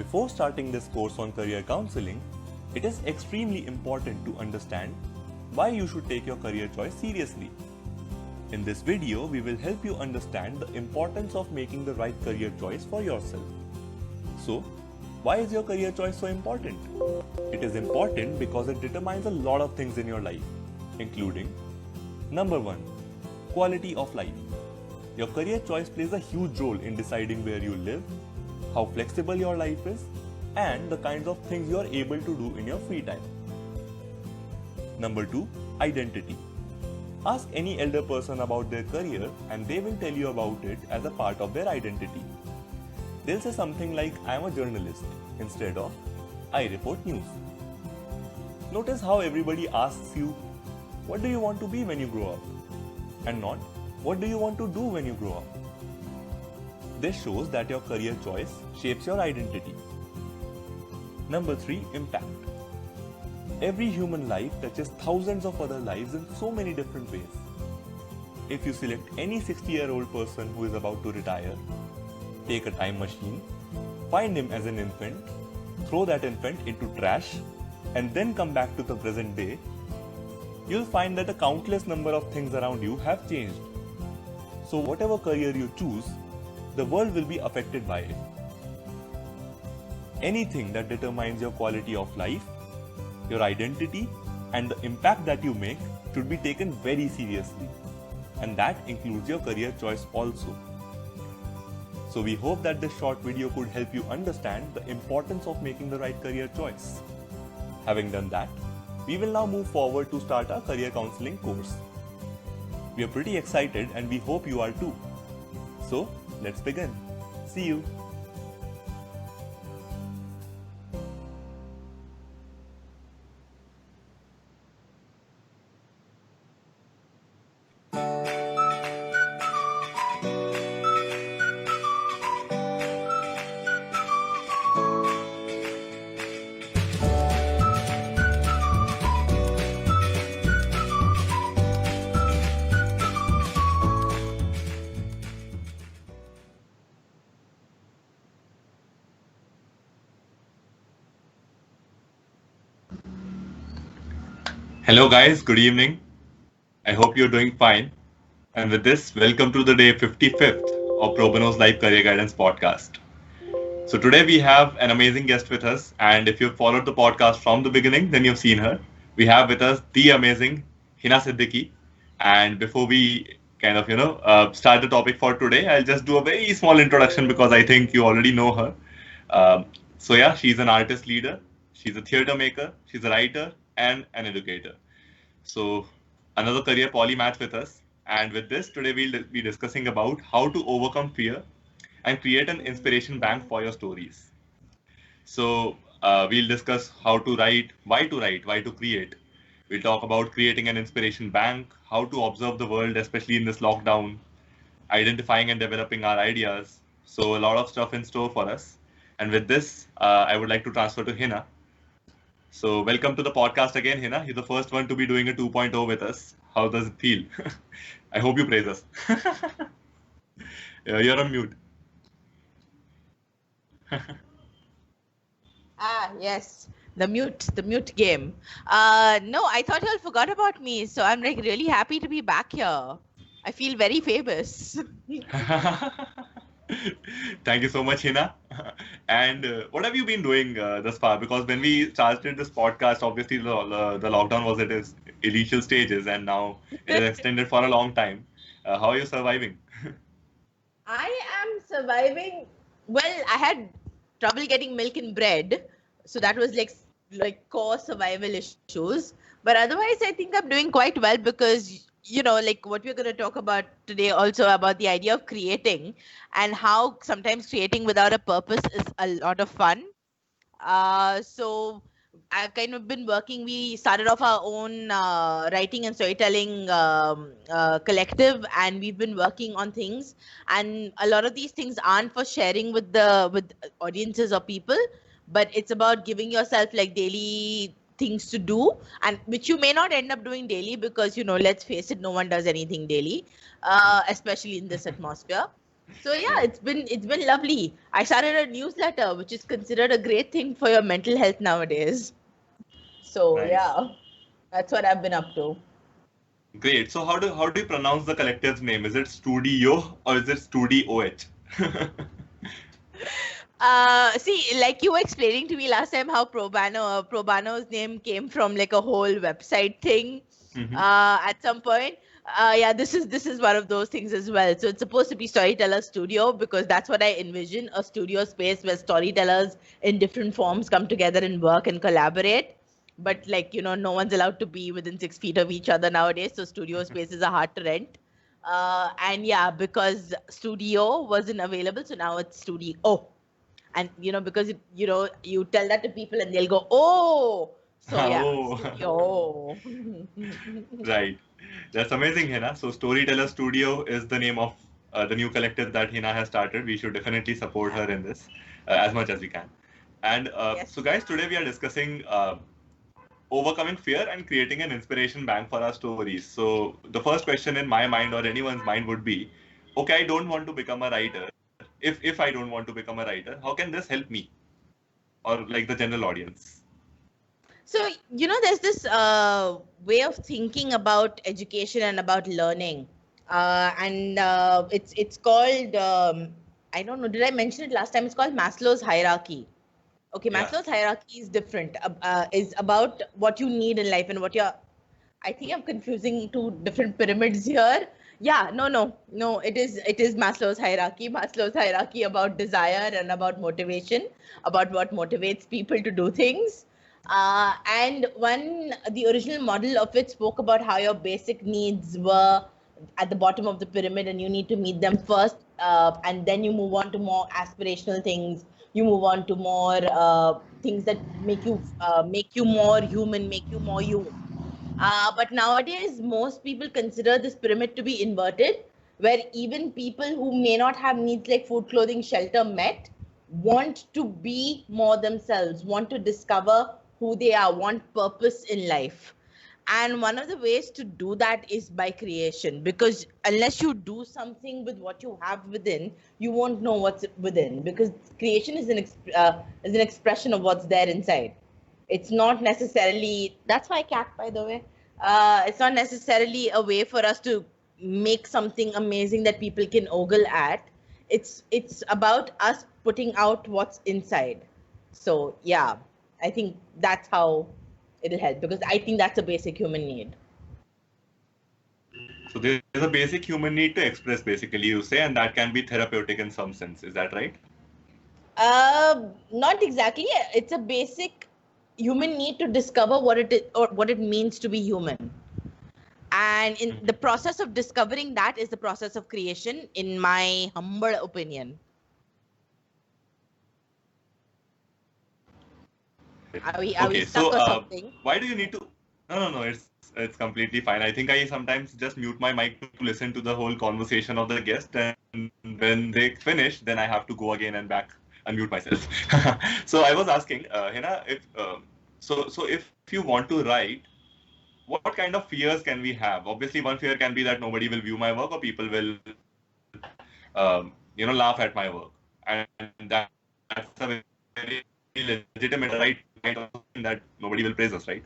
Before starting this course on career counseling, it is extremely important to understand why you should take your career choice seriously. In this video, we will help you understand the importance of making the right career choice for yourself. So, why is your career choice so important? It is important because it determines a lot of things in your life, including number 1, quality of life. Your career choice plays a huge role in deciding where you live, how flexible your life is, and the kinds of things you are able to do in your free time. Number 2, identity. Ask any elder person about their career and they will tell you about it as a part of their identity. They'll say something like, I am a journalist, instead of, I report news. Notice how everybody asks you, what do you want to be when you grow up? And not, what do you want to do when you grow up? This shows that your career choice shapes your identity. Number 3, impact. Every human life touches thousands of other lives in so many different ways. If you select any 60-year-old person who is about to retire, take a time machine, find him as an infant, throw that infant into trash, and then come back to the present day, you'll find that a countless number of things around you have changed. So whatever career you choose, the world will be affected by it. Anything that determines your quality of life, your identity, and the impact that you make should be taken very seriously. And that includes your career choice also. So we hope that this short video could help you understand the importance of making the right career choice. Having done that, we will now move forward to start our career counseling course. We are pretty excited and we hope you are too. So, let's begin. See you. Hello guys, good evening. I hope you're doing fine. And with this, welcome to the day 55th of Pro Bono's Life Career Guidance podcast. So today we have an amazing guest with us, and if you've followed the podcast from the beginning, then you've seen her. We have with us the amazing Hina Siddiqui. And before we start the topic for today, I'll just do a very small introduction because I think you already know her. She's an artist leader, she's a theatre maker, she's a writer, and an educator. So another career polymath with us. And with this, today we'll be discussing about how to overcome fear and create an inspiration bank for your stories. So we'll discuss how to write, why to create. We'll talk about creating an inspiration bank, how to observe the world, especially in this lockdown, identifying and developing our ideas. So a lot of stuff in store for us. And with this, I would like to transfer to Hina. So welcome to the podcast again, Hina. You're the first one to be doing a 2.0 with us. How does it feel? I hope you praise us. You're on mute. Yes, the mute game. No, I thought you all forgot about me, so I'm like really happy to be back here. I feel very famous. Thank you so much, Hina. And what have you been doing thus far? Because when we started this podcast, obviously the lockdown was at its initial stages, and now it has extended for a long time. How are you surviving? I am surviving. Well, I had trouble getting milk and bread, so that was like core survival issues. But otherwise, I think I'm doing quite well because like what we're going to talk about today, also about the idea of creating and how sometimes creating without a purpose is a lot of fun. So I've kind of been working. We started off our own writing and storytelling collective, and we've been working on things. And a lot of these things aren't for sharing with audiences or people, but it's about giving yourself like daily things to do, and which you may not end up doing daily because let's face it, no one does anything daily, especially in this atmosphere. So yeah, it's been lovely. I started a newsletter, which is considered a great thing for your mental health nowadays. So Nice. yeah, that's what I've been up to. Great. So how do you pronounce the collective's name? Is it Studio or is it Studi-OH? See, like you were explaining to me last time how Probano's name came from like a whole website thing. Mhm. At some point. Yeah, this is one of those things as well. So it's supposed to be Storyteller Studio because that's what I envision, a studio space where storytellers in different forms come together and work and collaborate. But like, no one's allowed to be within 6 feet of each other nowadays, so studio spaces are hard to rent. And yeah, because studio wasn't available, so now it's studio. And because you tell that to people and they'll go, oh, so yeah, Oh, studio. right. That's amazing, Hina. So Storyteller Studio is the name of the new collective that Hina has started. We should definitely support her in this as much as we can. And Yes. so, guys, today we are discussing overcoming fear and creating an inspiration bank for our stories. So the first question in my mind or anyone's mind would be, okay, I don't want to become a writer. If I don't want to become a writer, how can this help me or like the general audience? So, there's this way of thinking about education and about learning. And it's called, I don't know, did I mention it last time? It's called Maslow's hierarchy. Okay, Yeah. Maslow's hierarchy is different, is about what you need in life and what you're. I think I'm confusing two different pyramids here. Yeah, no. It is Maslow's hierarchy. Maslow's hierarchy about desire and about motivation, about what motivates people to do things. And the original model of it spoke about how your basic needs were at the bottom of the pyramid, and you need to meet them first, and then you move on to more aspirational things. You move on to more things that make you more human, make you more you. But nowadays, most people consider this pyramid to be inverted, where even people who may not have needs like food, clothing, shelter met want to be more themselves, want to discover who they are, want purpose in life. And one of the ways to do that is by creation, because unless you do something with what you have within, you won't know what's within. Because creation is an expression of what's there inside. It's not necessarily, that's my cat, by the way. It's not necessarily a way for us to make something amazing that people can ogle at. It's about us putting out what's inside. So yeah, I think that's how it'll help, because I think that's a basic human need. So there's a basic human need to express, basically, you say, and that can be therapeutic in some sense. Is that right? Not exactly. It's a basic human need to discover what it is or what it means to be human. And in the process of discovering that is the process of creation, in my humble opinion. Are we Okay, stuck so or something? why do you need to? No. It's completely fine. I think I sometimes just mute my mic to listen to the whole conversation of the guest, and when they finish, then I have to go again and back unmute myself. So I was asking, Hina, if so if you want to write, what kind of fears can we have? Obviously, one fear can be that nobody will view my work or people will, laugh at my work, and that's a very legitimate right kind of thing that nobody will praise us, right?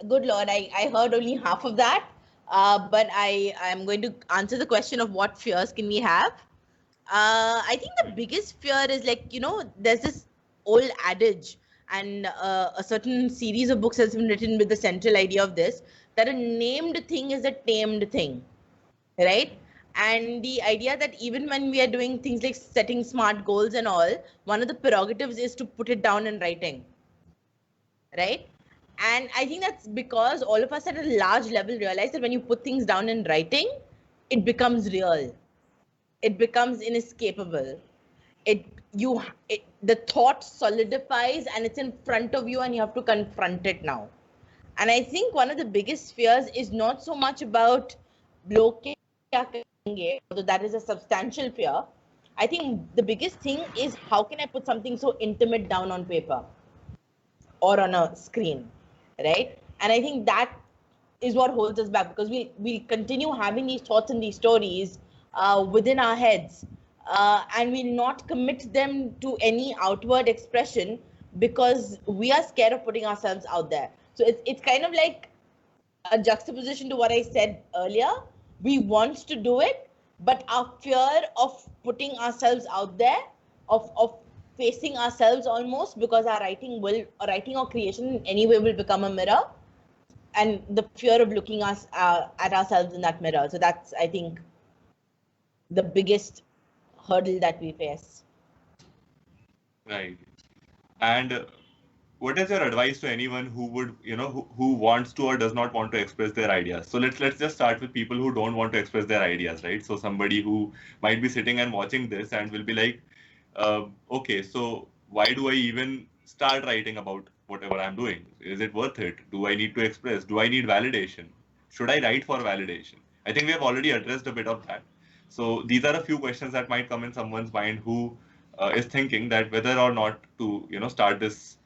Good Lord, I heard only half of that. But I'm going to answer the question of what fears can we have. I think the biggest fear is, like, there's this old adage, and a certain series of books has been written with the central idea of this, that a named thing is a tamed thing, right? And the idea that even when we are doing things like setting smart goals and all, one of the prerogatives is to put it down in writing, right? And I think that's because all of us at a large level realize that when you put things down in writing, it becomes real, it becomes inescapable. The thought solidifies and it's in front of you and you have to confront it now. And I think one of the biggest fears is not so much about log kya kahenge, although that is a substantial fear. I think the biggest thing is, how can I put something so intimate down on paper or on a screen, right? And I think that is what holds us back, because we'll continue having these thoughts and these stories, within our heads, and we not commit them to any outward expression because we are scared of putting ourselves out there. So it's kind of like a juxtaposition to what I said earlier. We want to do it, but our fear of putting ourselves out there, of facing ourselves almost, because our writing or creation in any way will become a mirror, and the fear of looking us at ourselves in that mirror. So that's, I think, the biggest hurdle that we face. Right. And what is your advice to anyone who would, who wants to or does not want to express their ideas? So let's just start with people who don't want to express their ideas, right? So somebody who might be sitting and watching this and will be like, okay, so why do I even start writing about whatever I'm doing? Is it worth it? Do I need to express? Do I need validation? Should I write for validation? I think we have already addressed a bit of that. So these are a few questions that might come in someone's mind who is thinking that whether or not to, start this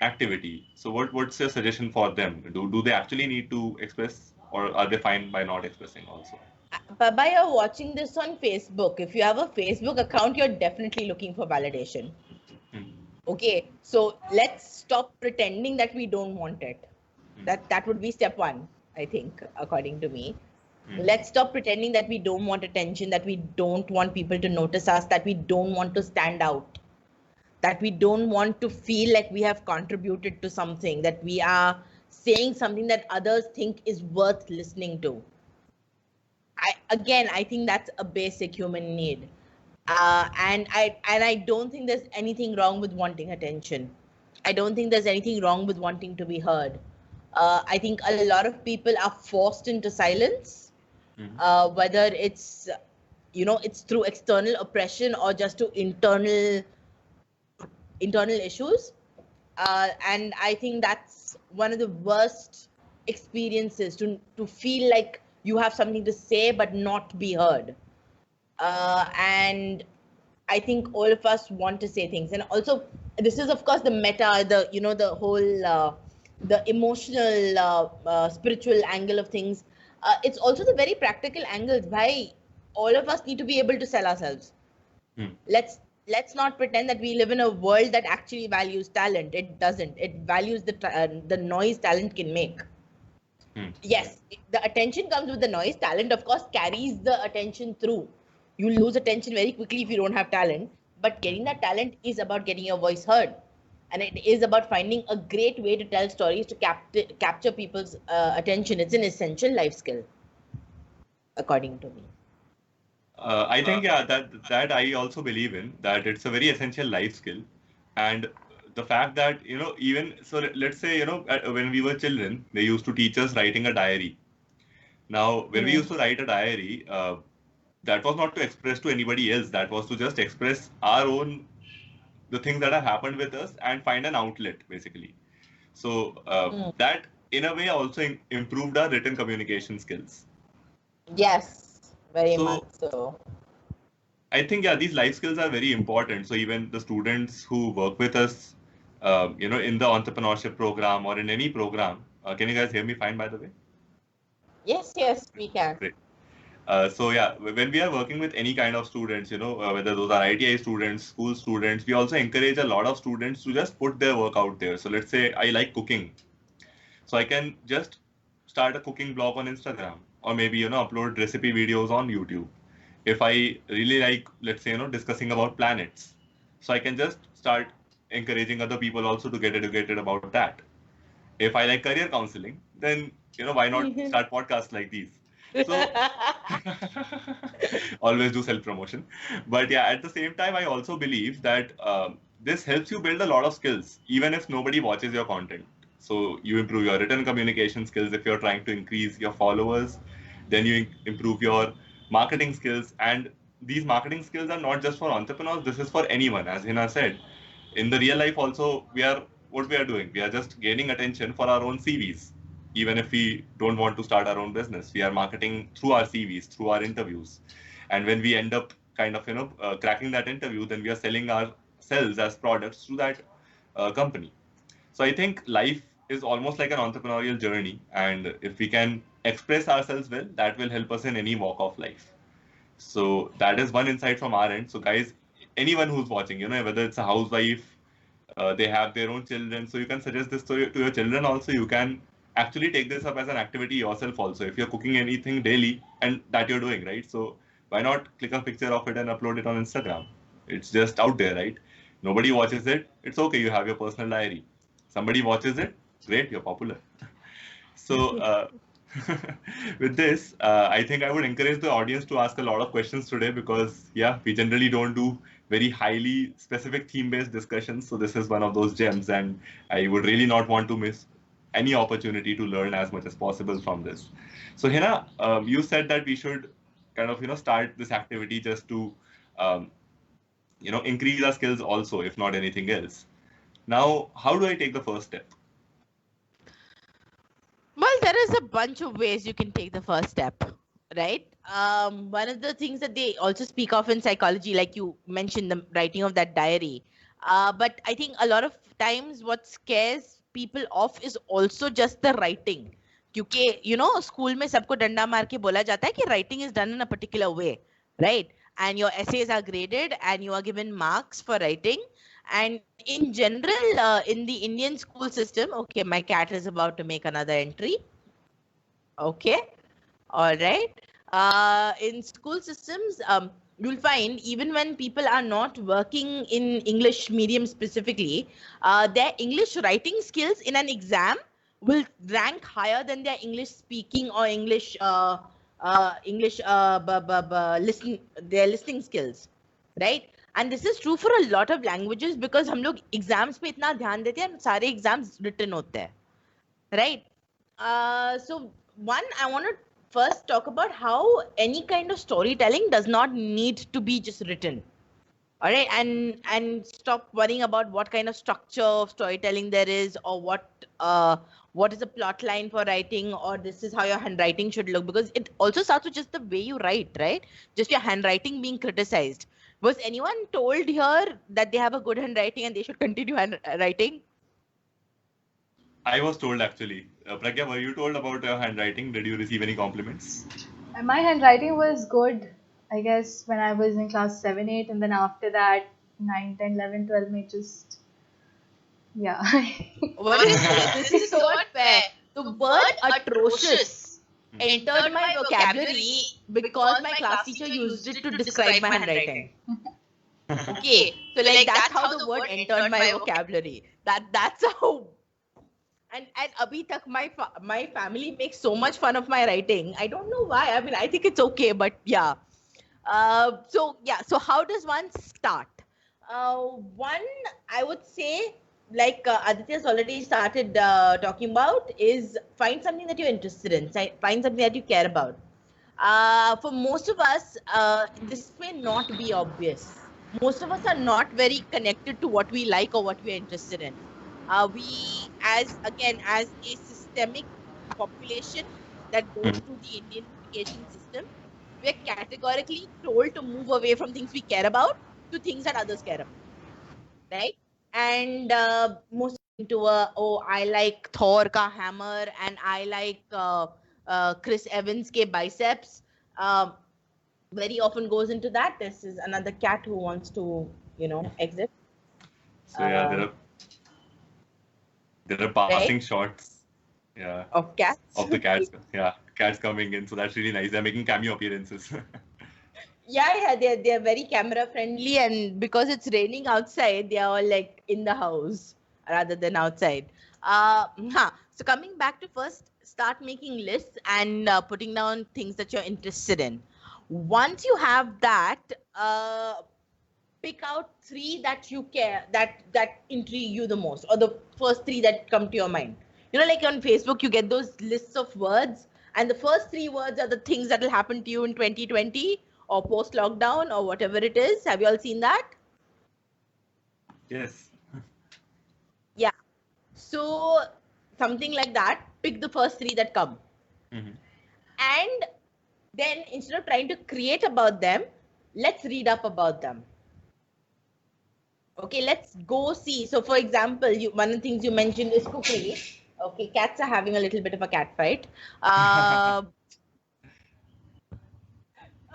activity. So what's your suggestion for them? Do they actually need to express, or are they fine by not expressing also? Baba, you're watching this on Facebook. If you have a Facebook account, you're definitely looking for validation. Okay, so let's stop pretending that we don't want it. That would be step one, I think, according to me. Let's stop pretending that we don't want attention, that we don't want people to notice us, that we don't want to stand out, that we don't want to feel like we have contributed to something, that we are saying something that others think is worth listening to. I think that's a basic human need. And I don't think there's anything wrong with wanting attention. I don't think there's anything wrong with wanting to be heard. I think a lot of people are forced into silence, whether it's, it's through external oppression or just to internal issues. And I think that's one of the worst experiences, to feel like you have something to say but not be heard. And I think all of us want to say things. And also, this is of course the meta, the whole the emotional, spiritual angle of things. It's also the very practical angles why all of us need to be able to sell ourselves. Let's not pretend that we live in a world that actually values talent. It doesn't. It values the noise talent can make. Yes, the attention comes with the noise. Talent, of course, carries the attention through. You lose attention very quickly if you don't have talent. But getting that talent is about getting your voice heard. And it is about finding a great way to tell stories to capture people's attention. It's an essential life skill, according to me. I think, yeah, that I also believe in, that it's a very essential life skill. And the fact that, even, so let's say, when we were children, they used to teach us writing a diary. Now, when we used to write a diary, that was not to express to anybody else. That was to just express our own, the things that have happened with us and find an outlet, basically. So that, in a way, also improved our written communication skills. Yes, very much so. I think, yeah, these life skills are very important. So even the students who work with us, in the entrepreneurship program or in any program, can you guys hear me fine, by the way? Yes, we can. Great. So yeah, when we are working with any kind of students, whether those are ITI students, school students, we also encourage a lot of students to just put their work out there. So let's say I like cooking. So I can just start a cooking blog on Instagram, or maybe, upload recipe videos on YouTube. If I really like, let's say, discussing about planets, so I can just start encouraging other people also to get educated about that. If I like career counseling, then, why not start podcasts like these? So always do self-promotion. But yeah, at the same time, I also believe that this helps you build a lot of skills, even if nobody watches your content. So you improve your written communication skills if you're trying to increase your followers. Then you improve your marketing skills. And these marketing skills are not just for entrepreneurs. This is for anyone. As Hina said, in the real life also, what we are doing, we are just gaining attention for our own CVs. Even if we don't want to start our own business, we are marketing through our CVs, through our interviews. And when we end up kind of, cracking that interview, then we are selling ourselves as products to that company. So I think life is almost like an entrepreneurial journey. And if we can express ourselves well, that will help us in any walk of life. So that is one insight from our end. So guys, anyone who's watching, whether it's a housewife, they have their own children, so you can suggest this to your children also. You can actually take this up as an activity yourself also, if you're cooking anything daily and that you're doing, right? So why not click a picture of it and upload it on Instagram? It's just out there, right? Nobody watches it, it's okay, you have your personal diary. Somebody watches it, great, you're popular. So with this, I think I would encourage the audience to ask a lot of questions today, because yeah, we generally don't do very highly specific theme-based discussions. So this is one of those gems, and I would really not want to miss any opportunity to learn as much as possible from this. So Hina, you said that we should kind of start this activity just to um, increase our skills also, if not anything else. Now, how do I take the first step? Well, there is a bunch of ways you can take the first step, right? One of the things that they also speak of in psychology, like you mentioned, the writing of that diary. But I think a lot of times what scares people off is also just the writing. क्योंकि school में सबको डंडा मार के बोला जाता है कि writing is done in a particular way, right? And your essays are graded and you are given marks for writing. And in general, in the Indian school system, okay, my cat is about to make another entry. Okay, all right. In school systems, you'll find even when people are not working in English medium specifically, their English writing skills in an exam will rank higher than their English speaking or English their listening skills, right? And this is true for a lot of languages, because हम लोग exams पे इतना ध्यान देते हैं, सारे exams written होते हैं, right? So one, I want to first talk about how any kind of storytelling does not need to be just written. All right, and stop worrying about what kind of structure of storytelling there is, or what is a plot line for writing, or this is how your handwriting should look, because it also starts with just the way you write, right? Just your handwriting being criticized. Was anyone told here that they have a good handwriting and they should continue writing? I was told actually. Pragya, were you told about your handwriting? Did you receive any compliments? My handwriting was good, I guess, when I was in class 7, 8, and then after that, 9, 10, 11, 12, may just, yeah. What is this? This is so unfair. The word atrocious entered my vocabulary because my class teacher used it to describe my handwriting. Okay, so like that's how the word entered my vocabulary. That's how. And abhi tak my family makes so much fun of my writing. I don't know why. I mean, I think it's okay, but yeah. So how does one start? One, I would say, like Aditya's already started talking about, is find something that you're interested in. Find something that you care about. For most of us, this may not be obvious. Most of us are not very connected to what we like or what we're interested in. We, as a systemic population that goes through the Indian education system, we're categorically told to move away from things we care about to things that others care about, right? And most into I like Thor ka hammer, and I like Chris Evans ke biceps. Very often goes into that. This is another cat who wants to, exit. So yeah, there are passing shots. Yeah. Of cats. Of the cats. Yeah, cats coming in. So that's really nice. They're making cameo appearances. Yeah, they're very camera friendly, and because it's raining outside, they are all like in the house rather than outside. So coming back to first start making lists and putting down things that you're interested in. Once you have that, pick out 3 that you care, that intrigue you the most, or the first 3 that come to your mind. Like on Facebook, you get those lists of words, and the first 3 words are the things that will happen to you in 2020 or post lockdown or whatever it is. Have you all seen that? Yes. Yeah. So something like that. Pick the first 3 that come. Mm-hmm. And then instead of trying to create about them, let's read up about them. Okay, let's go see. So for example, one of the things you mentioned is cookery. Okay, cats are having a little bit of a cat fight.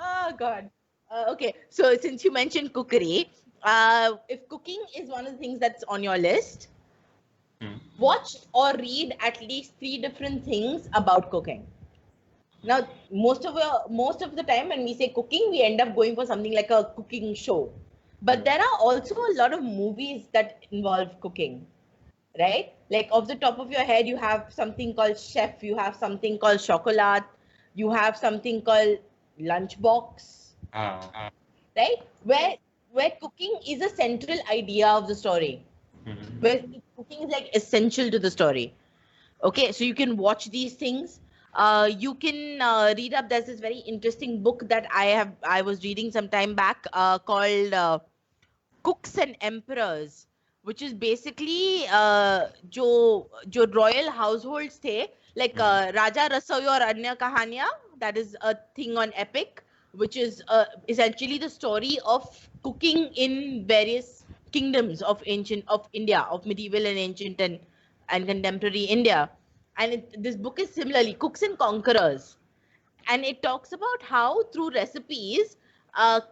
Oh God. Okay, so since you mentioned cookery, if cooking is one of the things that's on your list, watch or read at least 3 different things about cooking. Now, most of the time when we say cooking, we end up going for something like a cooking show. But there are also a lot of movies that involve cooking, right? Like off the top of your head, you have something called Chef, you have something called Chocolat, you have something called Lunchbox, Ah. right? Where cooking is a central idea of the story, where cooking is like essential to the story. Okay, so you can watch these things. You can read up. There's this very interesting book that I was reading some time back called Cooks and Emperors, which is basically जो royal households थे, like Raja Rasoi or Anya Kahaniya, that is a thing on Epic, which is essentially the story of cooking in various kingdoms of India, of medieval and ancient and contemporary India. And this book is similarly Cooks and Conquerors, and it talks about how through recipes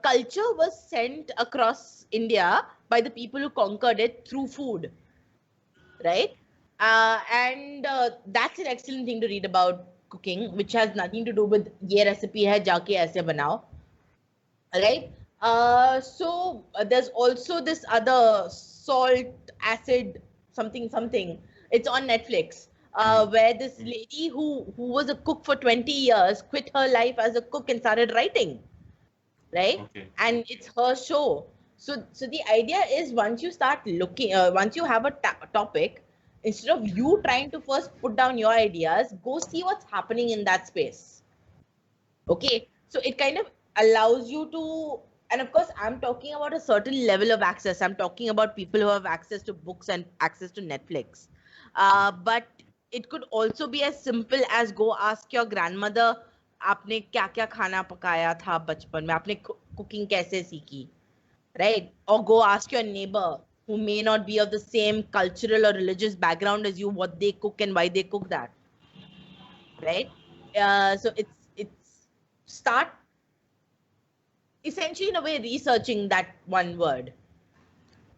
culture was sent across India by the people who conquered it through food, right? And that's an excellent thing to read about cooking, which has nothing to do with ये recipe है जाके ऐसे बनाओ, right? So there's also this other salt acid something. It's on Netflix. Where this lady who was a cook for 20 years quit her life as a cook and started writing, right? Okay. And it's her show. So the idea is once you start looking, once you have a topic, instead of you trying to first put down your ideas, go see what's happening in that space. Okay, so it kind of allows you to, and of course, I'm talking about a certain level of access. I'm talking about people who have access to books and access to Netflix. But it could also be as simple as go ask your grandmother, आपने क्या क्या खाना पकाया था बचपन में, आपने cooking कैसे सीखी, right? Or go ask your neighbor who may not be of the same cultural or religious background as you, what they cook and why they cook that, right? So it's start essentially in a way researching that one word,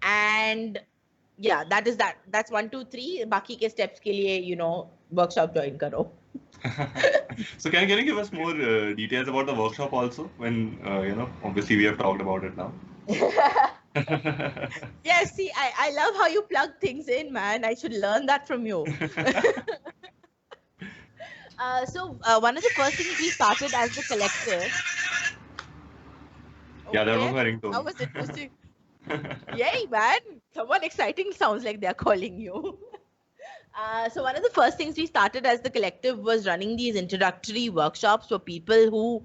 and yeah, that's 1 2 3. Baki ke steps ke liye, workshop join karo. So can you give us more details about the workshop also? When obviously we have talked about it now. Yes, see, I love how you plug things in, man. I should learn that from you. So one of the first things we started as the collective. Yeah, that was Okay, my ringtone. that was interesting. Yay, man. Someone exciting sounds like they're calling you. So one of the first things we started as the collective was running these introductory workshops for people who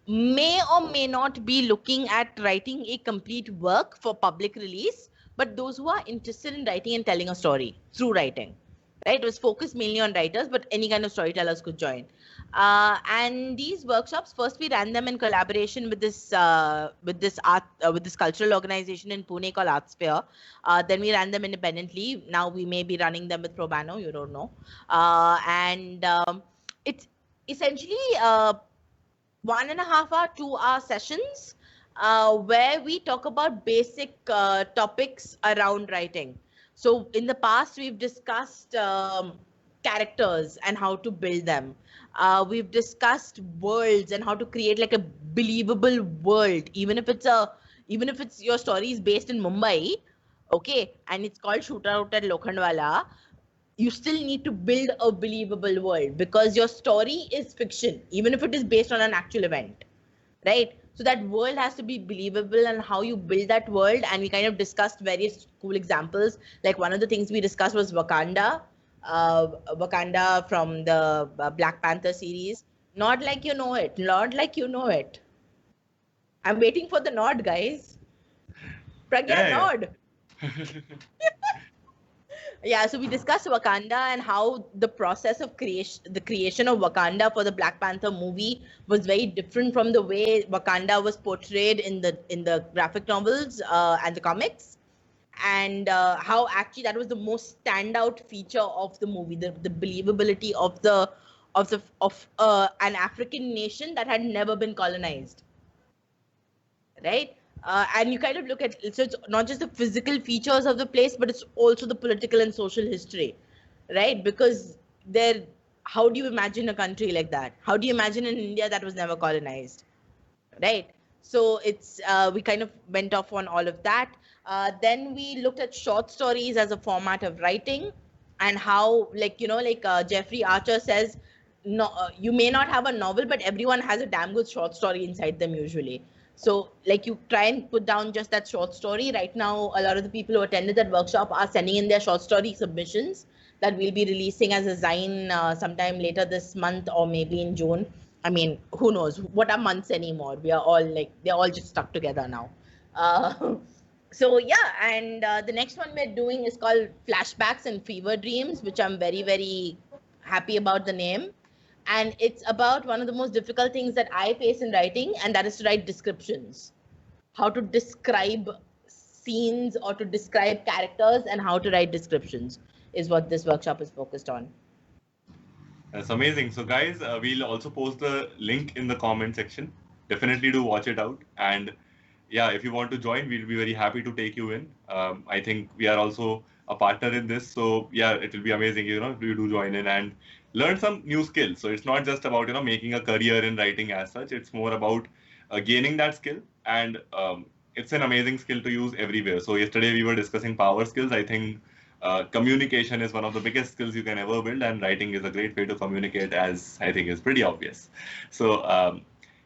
may or may not be looking at writing a complete work for public release, but those who are interested in writing and telling a story through writing. Right? It was focused mainly on writers, but any kind of storytellers could join. And these workshops, first we ran them in collaboration with this cultural organization in Pune called Artsphere. Then we ran them independently. Now we may be running them with Pro Bono, you don't know. And it's essentially 1.5 hour, 2 hour sessions where we talk about basic topics around writing. So in the past, we've discussed characters and how to build them. We've discussed worlds and how to create like a believable world, even if it's your story is based in Mumbai, okay, and it's called Shootout at Lokhandwala. You still need to build a believable world because your story is fiction, even if it is based on an actual event, right? So that world has to be believable and how you build that world. And we kind of discussed various cool examples. Like one of the things we discussed was Wakanda, Wakanda from the Black Panther series. Not like you know it, not like you know it. I'm waiting for the nod, guys. Pragya, Yeah. nod. Yeah, so we discussed Wakanda and how the process of the creation of Wakanda for the Black Panther movie was very different from the way Wakanda was portrayed in the graphic novels and the comics, and how actually that was the most standout feature of the movie, the believability of an African nation that had never been colonized. right? And you kind of look at, so it's not just the physical features of the place, but it's also the political and social history, right? Because there, how do you imagine a country like that? How do you imagine an India that was never colonized, right? So it's we kind of went off on all of that. Then we looked at short stories as a format of writing, and how, like, Jeffrey Archer says, no, you may not have a novel, but everyone has a damn good short story inside them usually. So, like, you try and put down just that short story. Right now, a lot of the people who attended that workshop are sending in their short story submissions that we'll be releasing as a zine sometime later this month, or maybe in June. I mean, who knows? What are months anymore? We are all like, they're all just stuck together now. So yeah, and the next one we're doing is called Flashbacks and Fever Dreams, which I'm very, very happy about the name. And it's about one of the most difficult things that I face in writing, and that is to write descriptions. How to describe scenes or to describe characters, and how to write descriptions is what this workshop is focused on. That's amazing. So, guys, we'll also post the link in the comment section. Definitely do watch it out. And yeah, if you want to join, we'll be very happy to take you in. I think we are also a partner in this. So, yeah, it will be amazing, you do join in and learn some new skills. So, it's not just about, making a career in writing as such. It's more about gaining that skill. And it's an amazing skill to use everywhere. So, yesterday we were discussing power skills. I think communication is one of the biggest skills you can ever build, and writing is a great way to communicate, as I think is pretty obvious. So,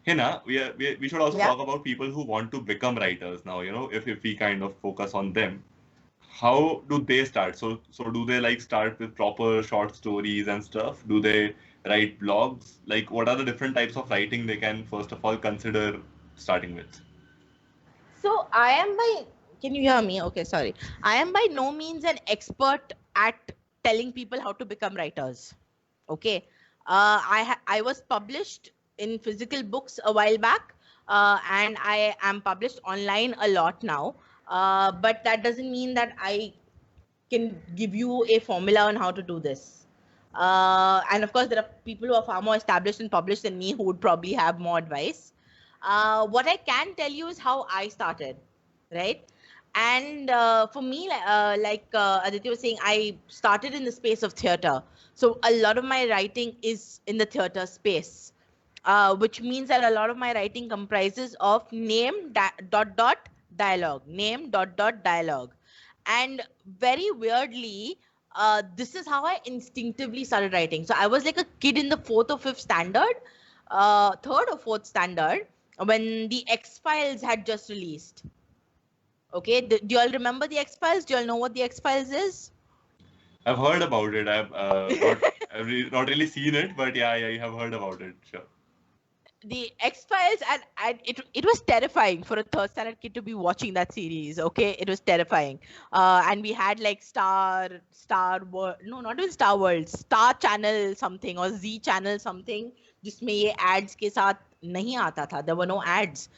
Hina, we should also talk about people who want to become writers now. If we kind of focus on them, how do they start? So do they like start with proper short stories and stuff? Do they write blogs? Like, what are the different types of writing they can first of all consider starting with? So can you hear me? Okay, sorry. I am by no means an expert at telling people how to become writers. Okay. I was published in physical books a while back, and I am published online a lot now. But that doesn't mean that I can give you a formula on how to do this. And of course, there are people who are far more established and published than me who would probably have more advice. What I can tell you is how I started, right? And for me, like Aditya was saying, I started in the space of theater. So a lot of my writing is in the theater space, which means that a lot of my writing comprises of name dot dot dialogue, name dot dot dialogue. And very weirdly, this is how I instinctively started writing. So I was like a kid in the fourth or fifth standard, third or fourth standard, when the X-Files had just released. Okay, do you all remember the X-Files? Do you all know what the X-Files is? I've heard about it. I've not really seen it, but yeah, I have heard about it. Sure. The X-Files, and it was terrifying for a third standard kid to be watching that series. Okay, it was terrifying. And we had like Star World, no, not even Star World, Star Channel something or Z Channel something. जिसमें ये ads के साथ नहीं आता था. There were no ads.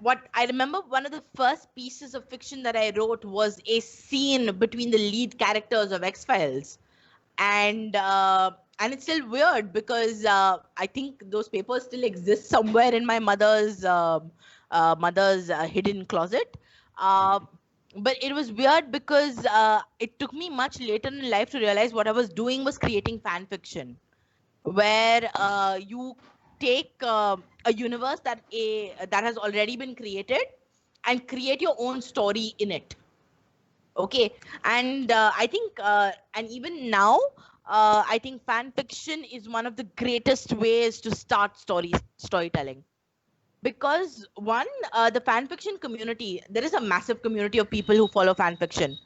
What I remember, one of the first pieces of fiction that I wrote was a scene between the lead characters of X-Files, and it's still weird because I think those papers still exist somewhere in my mother's hidden closet. But it was weird because it took me much later in life to realize what I was doing was creating fan fiction, where you take a universe that has already been created and create your own story in it. Okay, and I think and even now I think fan fiction is one of the greatest ways to start storytelling, because one, the fan fiction community, there is a massive community of people who follow fan fiction.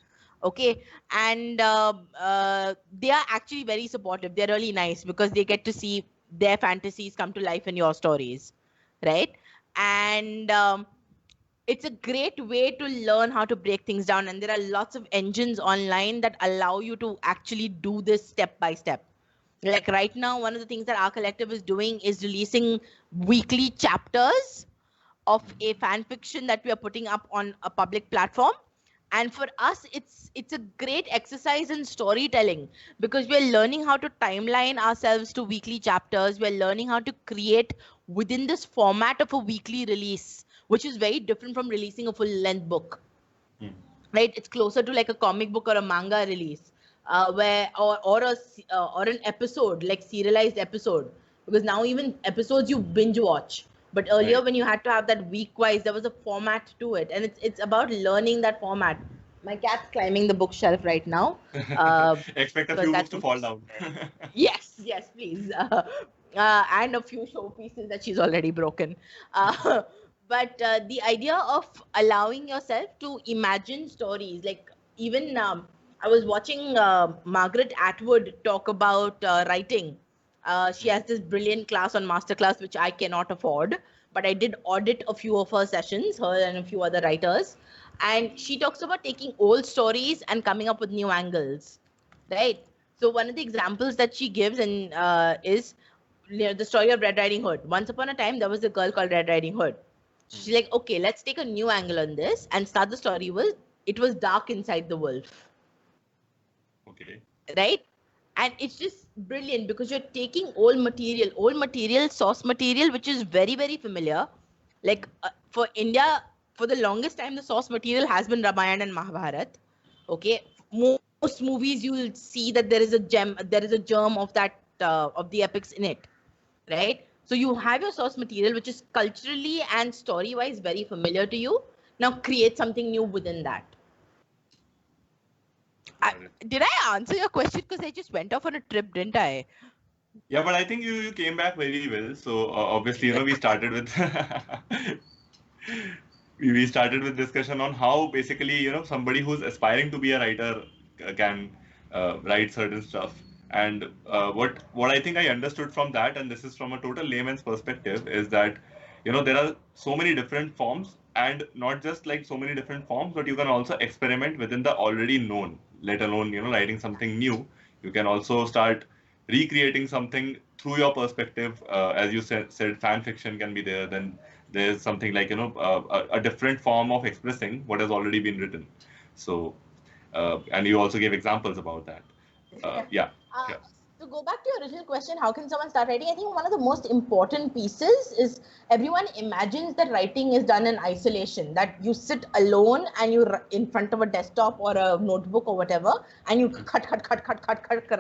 Okay, and they are actually very supportive. They're really nice because they get to see their fantasies come to life in your stories, right? And it's a great way to learn how to break things down, and there are lots of engines online that allow you to actually do this step by step. Like right now, one of the things that our collective is doing is releasing weekly chapters of a fan fiction that we are putting up on a public platform, And for us, it's a great exercise in storytelling, because we're learning how to timeline ourselves to weekly chapters. We're learning how to create within this format of a weekly release, which is very different from releasing a full length book. Right? It's closer to like a comic book or a manga release, where or an episode, like serialized episode, because now even episodes you binge watch. But earlier, Right. when you had to have that week wise, there was a format to it, and it's about learning that format. My cat's climbing the bookshelf right now. Expect a Because few books that's to fall down. yes, please. And a few showpieces that she's already broken. But the idea of allowing yourself to imagine stories, like even I was watching Margaret Atwood talk about writing. She has this brilliant class on Masterclass, which I cannot afford, but I did audit a few of her sessions, her and a few other writers. And she talks about taking old stories and coming up with new angles, right? So one of the examples that she gives is the story of Red Riding Hood. Once upon a time, there was a girl called Red Riding Hood. She's like, okay, let's take a new angle on this and start the story with it was dark inside the wolf, Okay. right? And it's just brilliant because you're taking old material, source material, which is very, very familiar. Like for India, for the longest time, the source material has been Ramayana and Mahabharat. Okay, most movies you'll see that there is a germ of that of the epics in it, right? So you have your source material, which is culturally and story-wise very familiar to you. Now create something new within that. Got it. Did I answer your question? Because I just went off on a trip, didn't I? Yeah, but I think you came back very well. So obviously, we started with we started with discussion on how basically somebody who's aspiring to be a writer can write certain stuff. And what I think I understood from that, and this is from a total layman's perspective, is that there are so many different forms, and not just like so many different forms, but you can also experiment within the already known, let alone writing something new. You can also start recreating something through your perspective. As you said, fan fiction can be there. Then there's something like a different form of expressing what has already been written. So and you also gave examples about that. Yeah. Uh, Yeah. to go back to your original question, how can someone start writing? I think one of the most important pieces is everyone imagines that writing is done in isolation, that you sit alone and you in front of a desktop or a notebook or whatever, and you cut,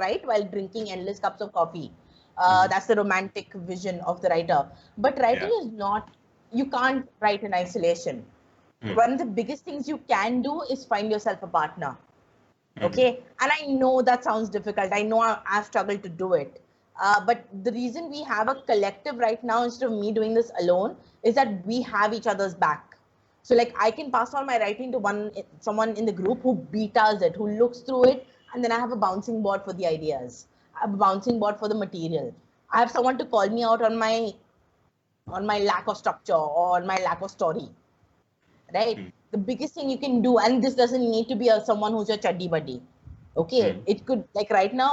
write while drinking endless cups of coffee. That's the romantic vision of the writer. But writing Yeah. is not, you can't write in isolation. One of the biggest things you can do is find yourself a partner. Okay, and I know that sounds difficult. I know I've struggled to do it. But the reason we have a collective right now instead of me doing this alone is that we have each other's back. So like I can pass on my writing to someone in the group who betas it, who looks through it, and then I have a bouncing board for the ideas. I have a bouncing board for the material. I have someone to call me out on my lack of structure or my lack of story, right? The biggest thing you can do, and this doesn't need to be someone who's your chuddy buddy. Okay, it could, like right now,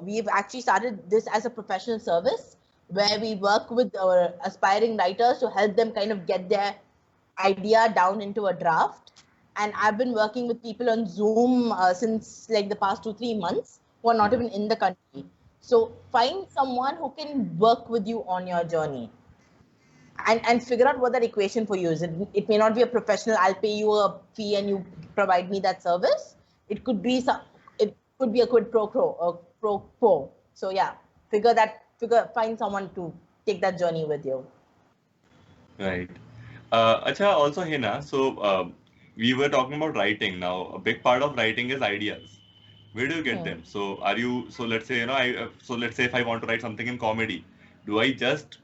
we've actually started this as a professional service where we work with our aspiring writers to help them kind of get their idea down into a draft. And I've been working with people on Zoom since like the past 2-3 months who are not even in the country. So find someone who can work with you on your journey and figure out what that equation for you is. It may not be a professional, I'll pay you a fee and you provide me that service. It could be a quid pro quo. So yeah, find someone to take that journey with you. Right. Acha, also Hina, so we were talking about writing. Now, a big part of writing is ideas. Where do you get them? So let's say, let's say if I want to write something in comedy, do I just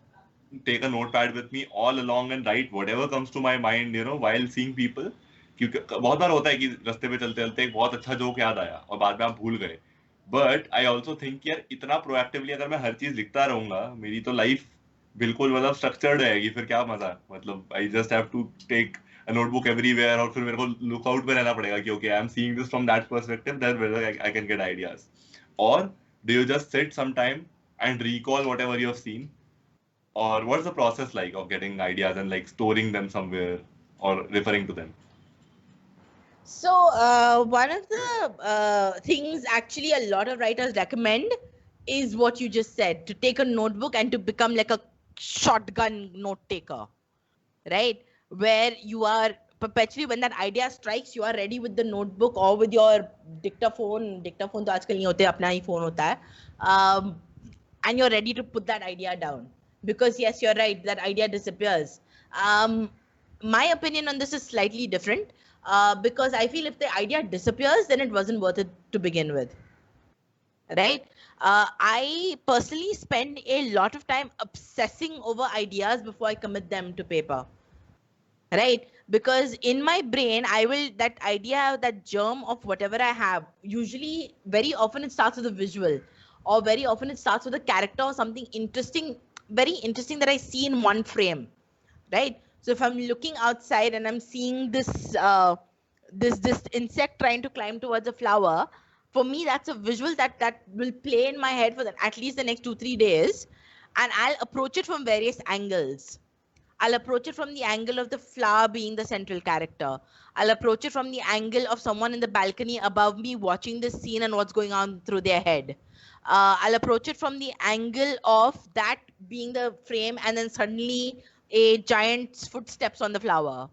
take a notepad with me all along and write whatever comes to my mind, while seeing people? क्योंकि बहुत बार होता है कि रास्ते पे चलते चलते एक बहुत अच्छा जोक याद आया और बाद में आप भूल गए. बट आई ऑल्सो थिंक यार इतना प्रोएक्टिवली अगर मैं हर चीज लिखता रहूंगा, मेरी तो लाइफ बिल्कुल मतलब स्ट्रक्चर्ड रहेगी. फिर क्या मजा, मतलब I just have to take a notebook everywhere, और फिर मेरे को लुक आउट पे रहना पड़ेगा कि okay I am seeing this from that perspective, that where I can get ideas. और do you just sit some time and recall whatever you have seen, or what's the process like of getting ideas and like storing them somewhere or referring to them? So, one of the things actually a lot of writers recommend is what you just said, to take a notebook and to become like a shotgun note taker, right? Where you are perpetually, when that idea strikes, you are ready with the notebook or with your dictaphone. Dictaphone तो आजकल नहीं होते, अपना ही phone होता है. And you're ready to put that idea down. Because yes, you're right, that idea disappears. My opinion on this is slightly different. Because I feel if the idea disappears, then it wasn't worth it to begin with, right? I personally spend a lot of time obsessing over ideas before I commit them to paper, right? Because in my brain, I will, that idea, that germ of whatever I have, usually very often it starts with a visual, or very often it starts with a character or something interesting, very interesting that I see in one frame, right? So if I'm looking outside and I'm seeing this insect trying to climb towards a flower, for me that's a visual that will play in my head for at least the next 2-3 days, and I'll approach it from various angles. I'll approach it from the angle of the flower being the central character. I'll approach it from the angle of someone in the balcony above me watching this scene and what's going on through their head. I'll approach it from the angle of that being the frame, and then suddenly a giant's footsteps on the flower,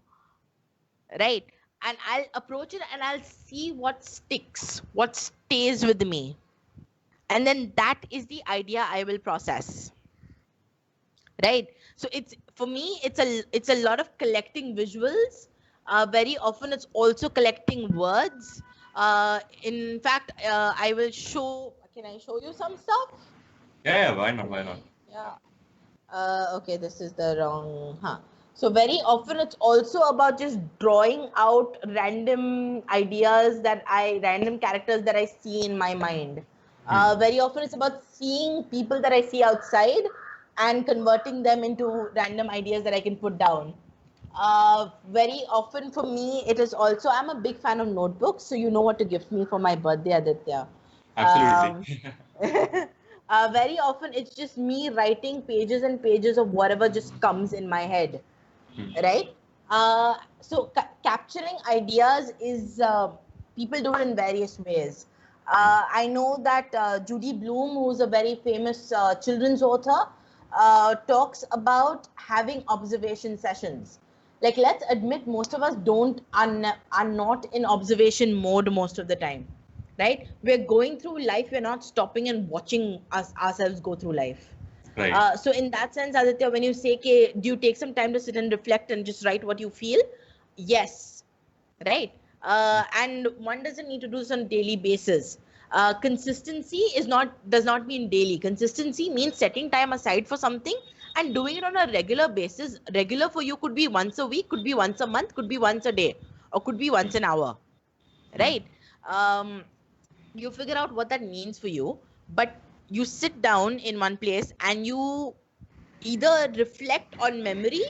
right? And I'll approach it and I'll see what sticks, what stays with me. And then that is the idea I will process, right? So it's, for me, it's a lot of collecting visuals. Very often it's also collecting words. In fact, I will show, can I show you some stuff? Yeah, why not? Why not? Yeah. Okay, this is the wrong. So very often it's also about just drawing out random ideas random characters that I see in my mind. Very often it's about seeing people that I see outside and converting them into random ideas that I can put down. Very often for me, it is also, I'm a big fan of notebooks, so you know what to gift me for my birthday, Aditya. Absolutely. Very often it's just me writing pages and pages of whatever just comes in my head, right? So capturing ideas is, people do it in various ways. I know that Judy Bloom, who's a very famous children's author, talks about having observation sessions. Like, let's admit, most of us are not in observation mode most of the time, right? We're going through life, we're not stopping and watching ourselves go through life. Right. So in that sense, Aditya, when you say, do you take some time to sit and reflect and just write what you feel? Yes, right? And one doesn't need to do this on a daily basis. Consistency does not mean daily. Consistency means setting time aside for something and doing it on a regular basis. Regular for you could be once a week, could be once a month, could be once a day, or could be once an hour, right? You figure out what that means for you, but you sit down in one place and you either reflect on memory,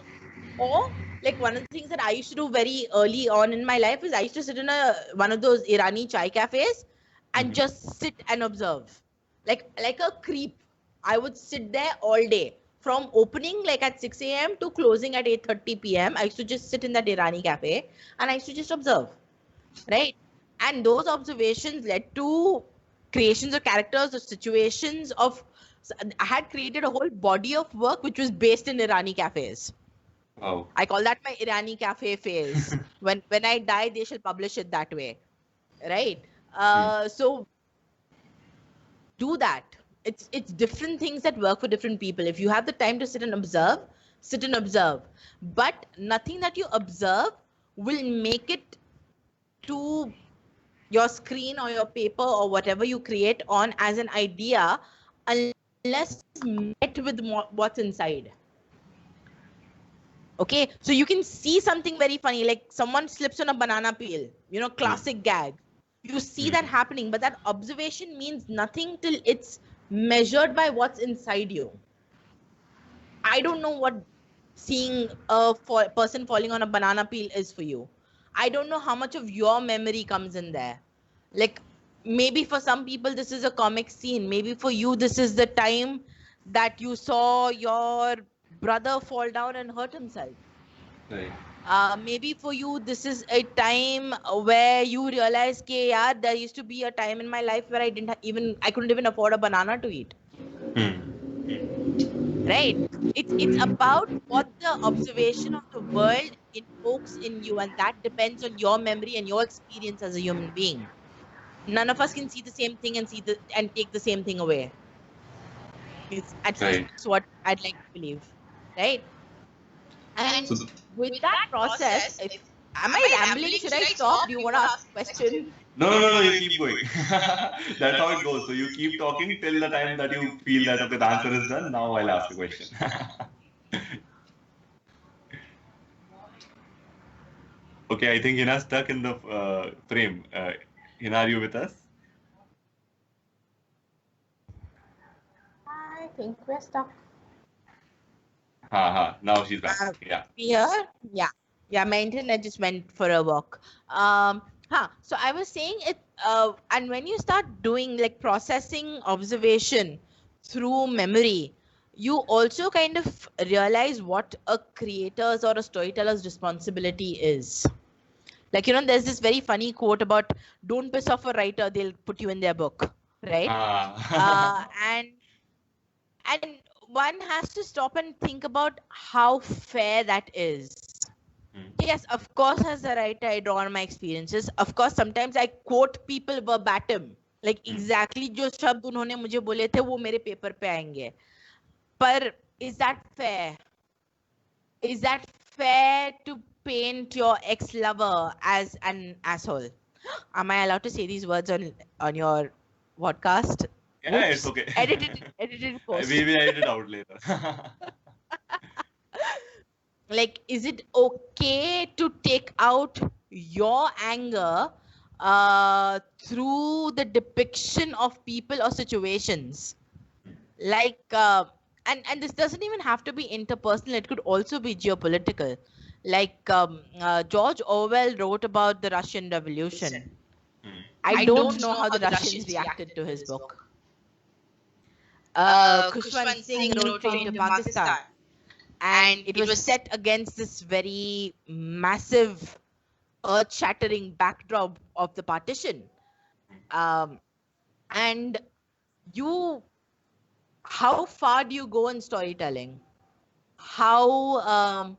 or like one of the things that I used to do very early on in my life is I used to sit in one of those Irani chai cafes and just sit and observe, like a creep. I would sit there all day from opening like at 6 a.m. to closing at 8:30 p.m. I used to just sit in that Irani cafe and I used to just observe, right? And those observations led to creations of characters, of situations, I had created a whole body of work which was based in Irani cafes. Wow. I call that my Irani cafe phase. when I die, they shall publish it that way, right? So do that. It's different things that work for different people. If you have the time to sit and observe, sit and observe. But nothing that you observe will make it to your screen or your paper or whatever you create on as an idea unless it's met with what's inside. Okay, so you can see something very funny, like someone slips on a banana peel, classic gag. You see that happening, but that observation means nothing till it's measured by what's inside you. I don't know what seeing a person falling on a banana peel is for you. I don't know how much of your memory comes in there. Like, maybe for some people this is a comic scene. Maybe for you this is the time that you saw your brother fall down and hurt himself. Right. Maybe for you, this is a time where you realize, "Okay, yeah, there used to be a time in my life where I couldn't even afford a banana to eat." Right? It's about what the observation of the world invokes in you, and that depends on your memory and your experience as a human being. None of us can see the same thing and take the same thing away. It's at least Right. what I'd like to believe, right? And So with that process, if am I rambling? Should I stop? Do you want to ask a question? no, you keep going. That's how it goes. So you keep talking till the time that you feel that okay, the answer is done. Now I'll ask a question. Okay, I think Hina's stuck in the frame. Hina, are you with us? I think we're stuck. Now she's back. Yeah. Here? Yeah, my internet just went for a walk. So I was saying it, and when you start doing like processing observation through memory, you also kind of realize what a creator's or a storyteller's responsibility is. Like, there's this very funny quote about don't piss off a writer, they'll put you in their book, right? And one has to stop and think about how fair that is. Yes, of course, as a writer, I draw on my experiences. Of course, sometimes I quote people verbatim. Like exactly जो शब्द उन्होंने मुझे बोले थे वो मेरे paper पे आएंगे. पर is that fair? Is that fair to paint your ex-lover as an asshole? Am I allowed to say these words on your podcast? Yeah, Oops. it's okay. Edited post. We will edit it out later. Like, is it okay to take out your anger through the depiction of people or situations? Like, and this doesn't even have to be interpersonal. It could also be geopolitical. Like George Orwell wrote about the Russian Revolution. I don't know how the Russians reacted to his book. Khushwant Singh wrote Train to Pakistan. And it was set against this very massive, earth-shattering backdrop of the partition. And how far do you go in storytelling? How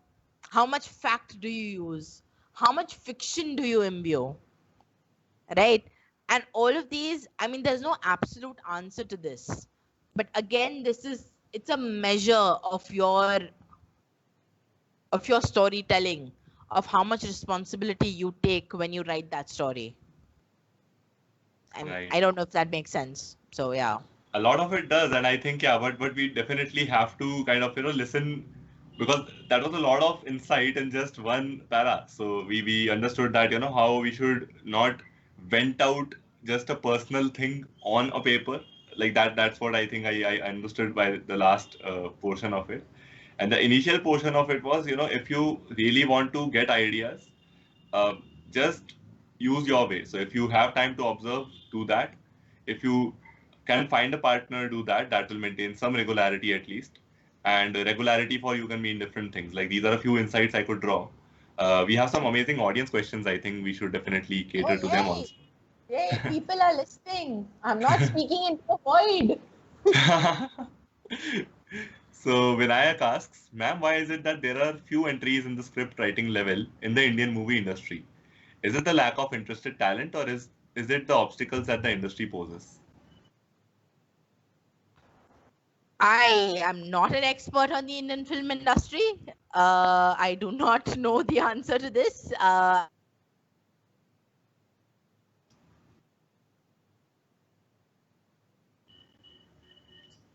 much fact do you use? How much fiction do you imbue? Right? And all of these, I mean, there's no absolute answer to this. But again, it's a measure of your storytelling, of how much responsibility you take when you write that story. And Right. I don't know if that makes sense. So yeah. A lot of it does, and I think but we definitely have to kind of listen, because that was a lot of insight in just one para. So we understood that how we should not vent out just a personal thing on a paper like that. That's what I think I understood by the last portion of it. And the initial portion of it was, if you really want to get ideas, just use your way. So if you have time to observe, do that. If you can find a partner, do that. That will maintain some regularity at least. And regularity for you can mean different things. Like these are a few insights I could draw. We have some amazing audience questions. I think we should definitely cater to them also. Yay, people are listening. I'm not speaking into a void. So Vinayak asks, ma'am, why is it that there are few entries in the script writing level in the Indian movie industry? Is it the lack of interested talent, or is it the obstacles that the industry poses? I am not an expert on the Indian film industry. I do not know the answer to this.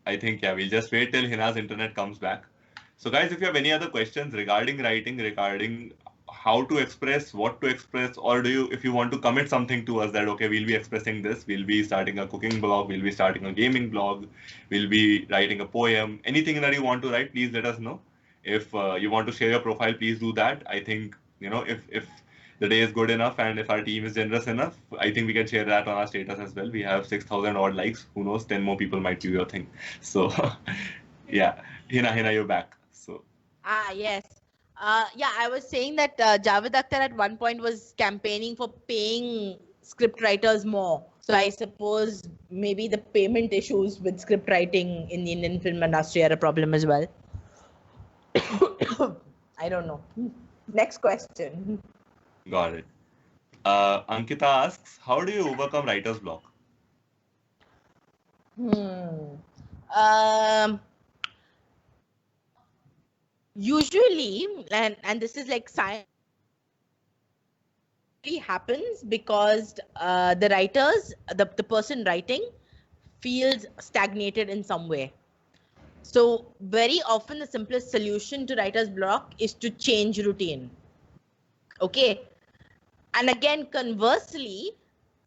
I think, we'll just wait till Hina's internet comes back. So guys, if you have any other questions regarding writing, regarding how to express, what to express, or if you want to commit something to us that, okay, we'll be expressing this, we'll be starting a cooking blog, we'll be starting a gaming blog, we'll be writing a poem, anything that you want to write, please let us know. If you want to share your profile, please do that. I think, if the day is good enough and if our team is generous enough, I think we can share that on our status as well. We have 6,000 odd likes. Who knows? 10 more people might view your thing. So, yeah, Hina, you're back. So. Yes. Yeah, I was saying that Javed Akhtar at one point was campaigning for paying script writers more. So I suppose maybe the payment issues with script writing in the Indian film industry are a problem as well. I don't know. Next question. Got it. Ankita asks, how do you overcome writer's block? Um, Usually, and this is like science happens because the writers, the person writing feels stagnated in some way. So very often the simplest solution to writer's block is to change routine. Okay. And again, conversely,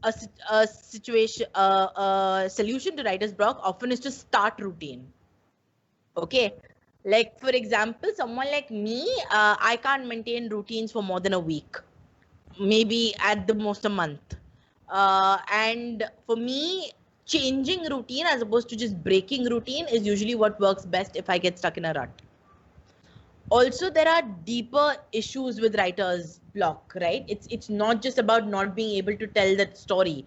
a situation, a solution to writer's block often is to start routine. Okay. Like, for example, someone like me, I can't maintain routines for more than a week, maybe at the most a month. And for me, changing routine as opposed to just breaking routine is usually what works best if I get stuck in a rut. Also, there are deeper issues with writer's block, right? It's not just about not being able to tell that story.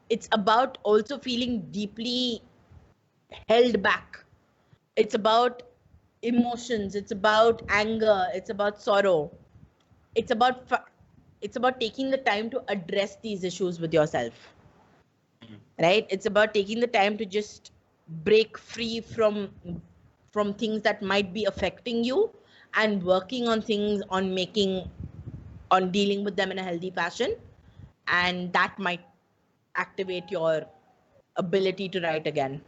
It's about also feeling deeply held back. It's about emotions, it's about anger, it's about sorrow. It's about taking the time to address these issues with yourself. Right? It's about taking the time to just break free from things that might be affecting you and working on things, on dealing with them in a healthy fashion, and that might activate your ability to write again.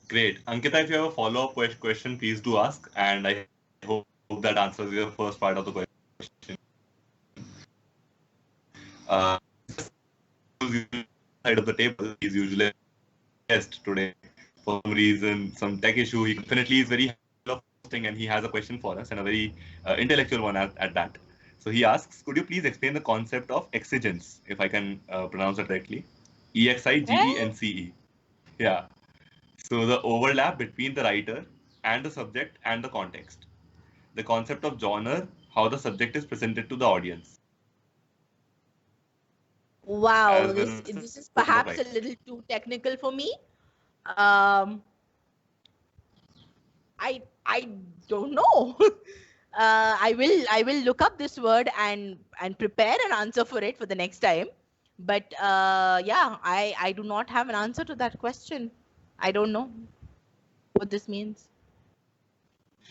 Great. Ankita, if you have a follow-up question, please do ask, and I hope that answers your first part of the question. Side of the table, he's usually guest today. For some reason, some tech issue, he definitely is very interesting, and he has a question for us, and a very intellectual one at that. So he asks, could you please explain the concept of exigence, if I can pronounce it correctly? EXIGENCE. Yeah. So the overlap between the writer and the subject and the context. The concept of genre, how the subject is presented to the audience. Wow, As well this is as perhaps a little too technical for me. I don't know. I will look up this word and prepare an answer for it for the next time. But yeah, I do not have an answer to that question. I don't know what this means.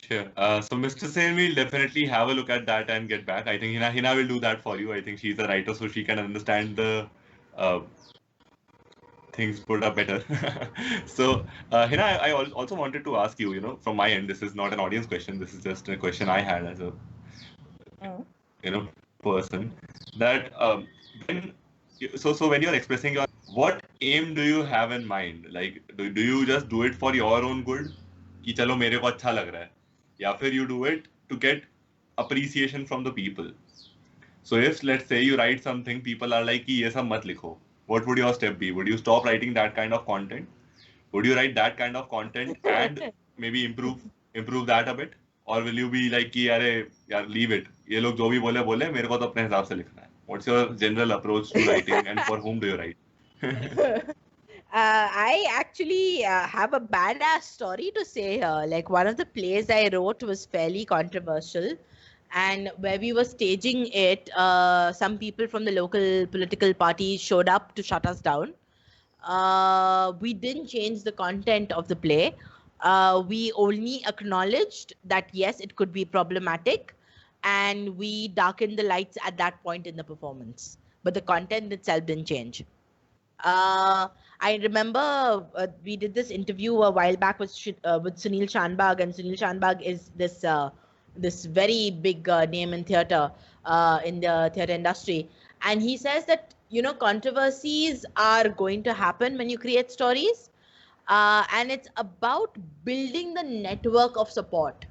Sure. So Mr. Sen will definitely have a look at that and get back. I think Hina will do that for you. I think she's a writer, so she can understand the uh, things put up better. So Hina, I also wanted to ask you, from my end, this is not an audience question. This is just a question I had as a, person. That so when you're expressing your, what aim do you have in mind? Like, do you just do it for your own good? कि चलो मेरे को अच्छा लग रहा है, या फिर you do it to get appreciation from the people. So if let's say you write something, people are like कि ये सब मत लिखो. What would your step be? Would you stop writing that kind of content? Would you write that kind of content and maybe improve that a bit? Or will you be like कि अरे यार leave it, ये लोग जो भी बोले बोले, मेरे को तो अपने हिसाब से लिखना है. What's your general approach to writing, and for whom do you write? I actually have a badass story to say here. Like, one of the plays I wrote was fairly controversial, and where we were staging it, some people from the local political party showed up to shut us down. We didn't change the content of the play. We only acknowledged that yes, it could be problematic, and we darkened the lights at that point in the performance. But the content itself didn't change. I remember we did this interview a while back with Sunil Shanbag, and Sunil Shanbag is this very big name in theatre, in the theatre industry, and he says that controversies are going to happen when you create stories, and it's about building the network of support.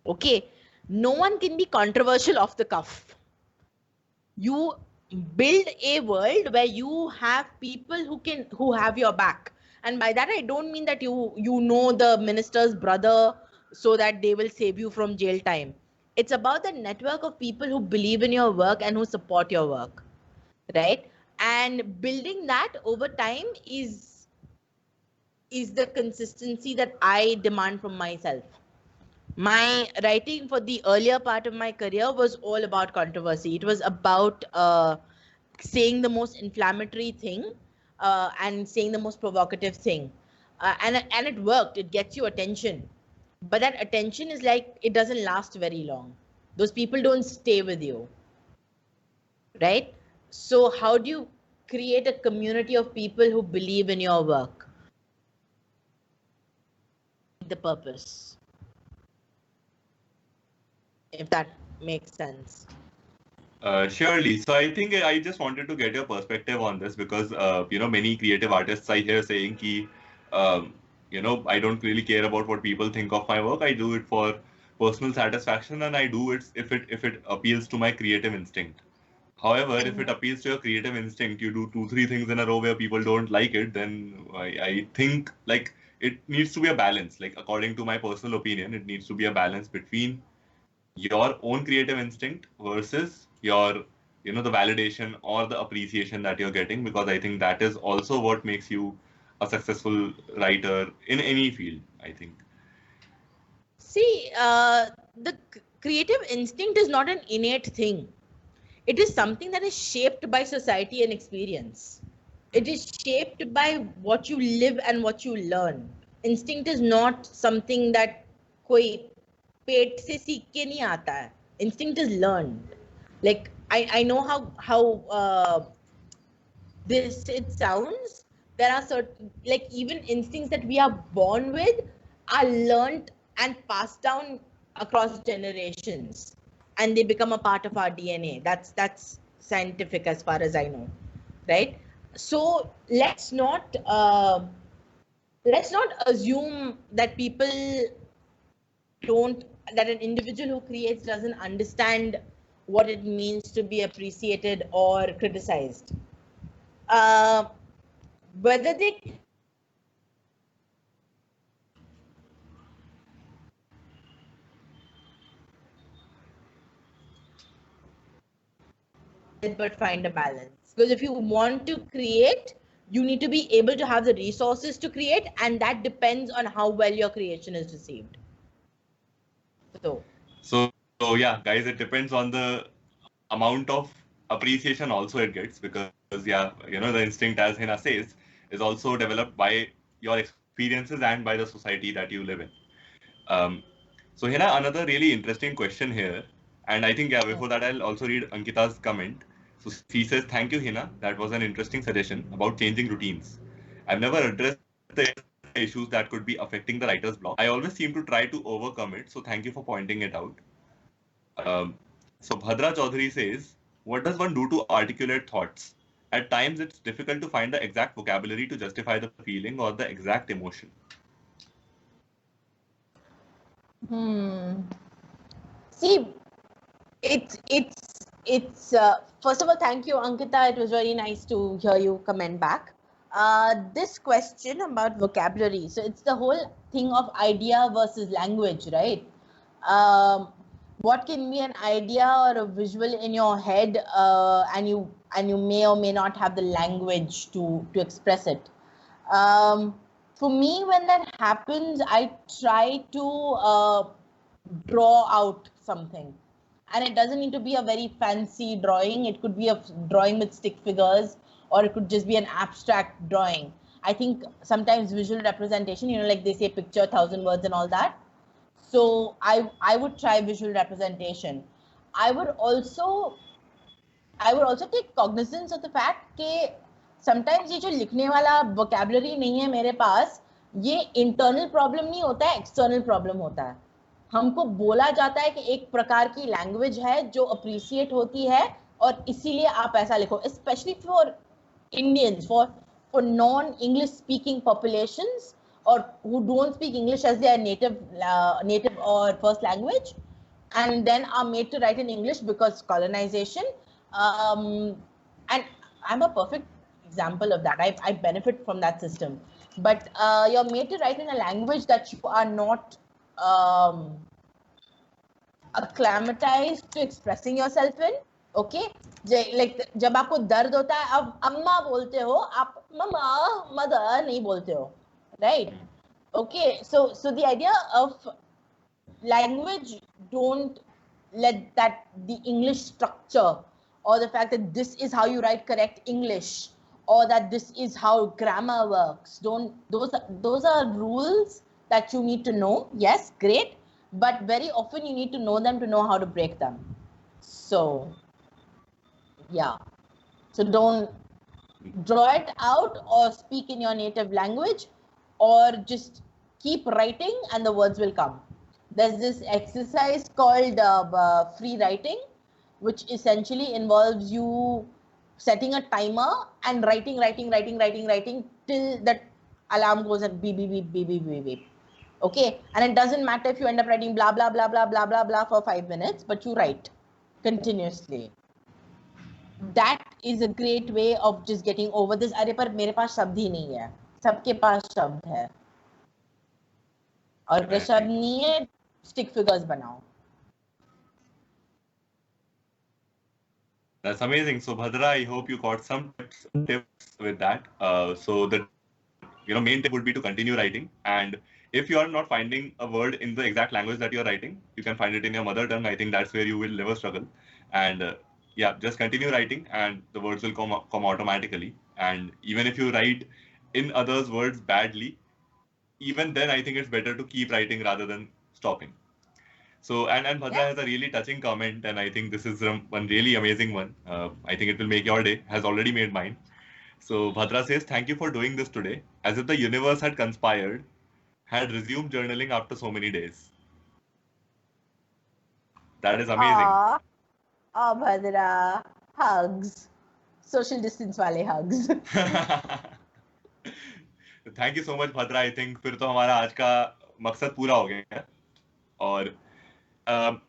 Okay, no one can be controversial off the cuff. You build a world where you have people who have your back, and by that I don't mean that you know the minister's brother so that they will save you from jail time. It's about the network of people who believe in your work and who support your work, right? And building that over time is the consistency that I demand from myself. My writing for the earlier part of my career was all about controversy. It was about saying the most inflammatory thing and saying the most provocative thing. And it worked. It gets you attention. But that attention is like, it doesn't last very long. Those people don't stay with you, right? So how do you create a community of people who believe in your work? The purpose, if that makes sense. Surely. So I think I just wanted to get your perspective on this because many creative artists I hear saying ki, I don't really care about what people think of my work. I do it for personal satisfaction, and I do it if it appeals to my creative instinct. However, if it appeals to your creative instinct, you do two, three things in a row where people don't like it, then I think like it needs to be a balance. Like according to my personal opinion, it needs to be a balance between your own creative instinct versus your the validation or the appreciation that you're getting, because I think that is also what makes you a successful writer in any field, I think. See, the creative instinct is not an innate thing. It is something that is shaped by society and experience. It is shaped by what you live and what you learn. Instinct is not something that कोई पेट से सीख के नहीं आता है. Instinct is learned. Like I know how this it sounds. There are certain, like, even instincts that we are born with are learned and passed down across generations, and they become a part of our DNA. That's scientific as far as I know, right? So let's not assume that that an individual who creates doesn't understand what it means to be appreciated or criticized. Whether they but find a balance, because if you want to create, you need to be able to have the resources to create, and that depends on how well your creation is received. So yeah, guys, it depends on the amount of appreciation also it gets, because the instinct, as Hina says, is also developed by your experiences and by the society that you live in. So Hina, another really interesting question here, and I think before that I'll also read Ankita's comment. So she says, "Thank you, Hina. That was an interesting suggestion about changing routines. I've never addressed the issues that could be affecting the writer's block. I always seem to try to overcome it. So thank you for pointing it out." So Bhadra Chaudhary says, "What does one do to articulate thoughts? At times, it's difficult to find the exact vocabulary to justify the feeling or the exact emotion." See, it's first of all, thank you, Ankita. It was very nice to hear you comment back. This question about vocabulary, so it's the whole thing of idea versus language, right? What can be an idea or a visual in your head, and you may or may not have the language to express it. For me, when that happens, I try to draw out something, and it doesn't need to be a very fancy drawing. It could be a drawing with stick figures, or it could just be an abstract drawing. I think sometimes visual representation, like they say, picture 1,000 words and all that. So I would try visual representation. I would also take cognizance of the fact कि sometimes ये जो लिखने वाला vocabulary नहीं है मेरे पास, ये internal problem नहीं होता है, external problem होता है. हमको बोला जाता है कि एक प्रकार की लैंग्वेज है जो अप्रिशिएट होती है और इसीलिए आप ऐसा लिखो, especially for Indians, for non-English speaking populations, or who don't speak English as their native or first language, and then are made to write in English because colonization. And I'm a perfect example of that. I benefit from that system. But you're made to write in a language that you are not acclimatized to expressing yourself in. Okay, like जब आपको दर्द होता है अब अम्मा बोलते हो, आप मम्मा मदर नहीं बोलते हो, right? Okay, so the idea of language, don't let that the English structure or the fact that this is how you write correct English or that this is how grammar works, don't those are rules that you need to know. Yes, great, but very often you need to know them to know how to break them. So yeah, so don't draw it out or speak in your native language, or just keep writing and the words will come. There's this exercise called free writing, which essentially involves you setting a timer and writing till that alarm goes at beep beep beep beep beep beep beep. Okay, and it doesn't matter if you end up writing blah blah blah blah blah blah blah for 5 minutes, but you write continuously. That is a great way of just getting over this. अरे पर मेरे पास शब्द ही नहीं है, सबके पास शब्द है, और अगर शब्द नहीं है stick figures बनाओ. That's amazing. So Bhadra, I hope you got some tips with that. So the main tip would be to continue writing, and if you are not finding a word in the exact language that you are writing, you can find it in your mother tongue. I think that's where you will never struggle. And yeah, just continue writing, and the words will come automatically. And even if you write in others' words badly, even then I think it's better to keep writing rather than stopping. So, and Bhadra has a really touching comment, and I think this is one really amazing one. I think it will make your day, has already made mine. So, Bhadra says, thank you for doing this today, as if the universe had conspired, had resumed journaling after so many days. That is amazing. Aw, Bhadra, hugs. Social distance wale hugs. Thank you so much, Bhadra. I think फिर तो हमारा आज का मकसद पूरा हो गया है. और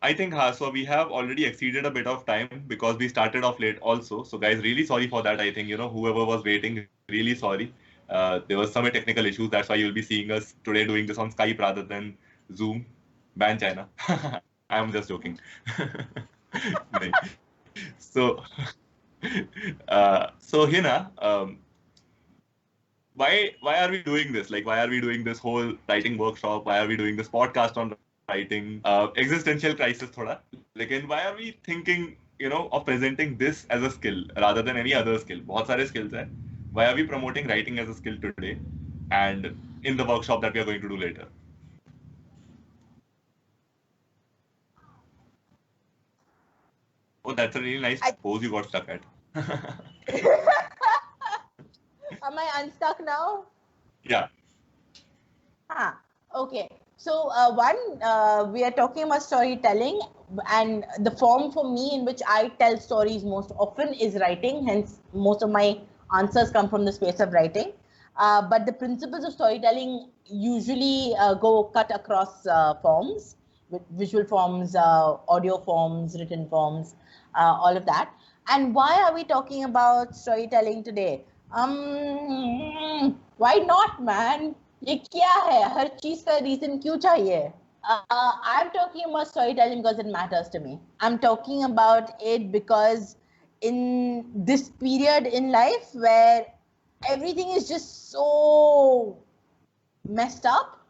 I think so we have already exceeded a bit of time because we started off late also. So guys, really sorry for that. I think whoever was waiting, really sorry. There was some technical issues. That's why you'll be seeing us today doing this on Skype rather than Zoom. Ban China. I'm just joking. So, so Hina, why are we doing this? Like, why are we doing this whole writing workshop? Why are we doing this podcast on writing? Existential crisis, thoda. Like, why are we thinking, of presenting this as a skill rather than any other skill? बहुत सारे skills हैं. Why are we promoting writing as a skill today and in the workshop that we are going to do later? Oh, that's a really nice pose you got stuck at. Am I unstuck now? Yeah. Okay. So we are talking about storytelling, and the form for me in which I tell stories most often is writing. Hence, most of my answers come from the space of writing. But the principles of storytelling usually go cut across forms, visual forms, audio forms, written forms, all of that. And why are we talking about storytelling today? Why not, man? ये क्या है? हर चीज का reason क्यों चाहिए? I'm talking about storytelling because it matters to me. I'm talking about it because in this period in life where everything is just so messed up,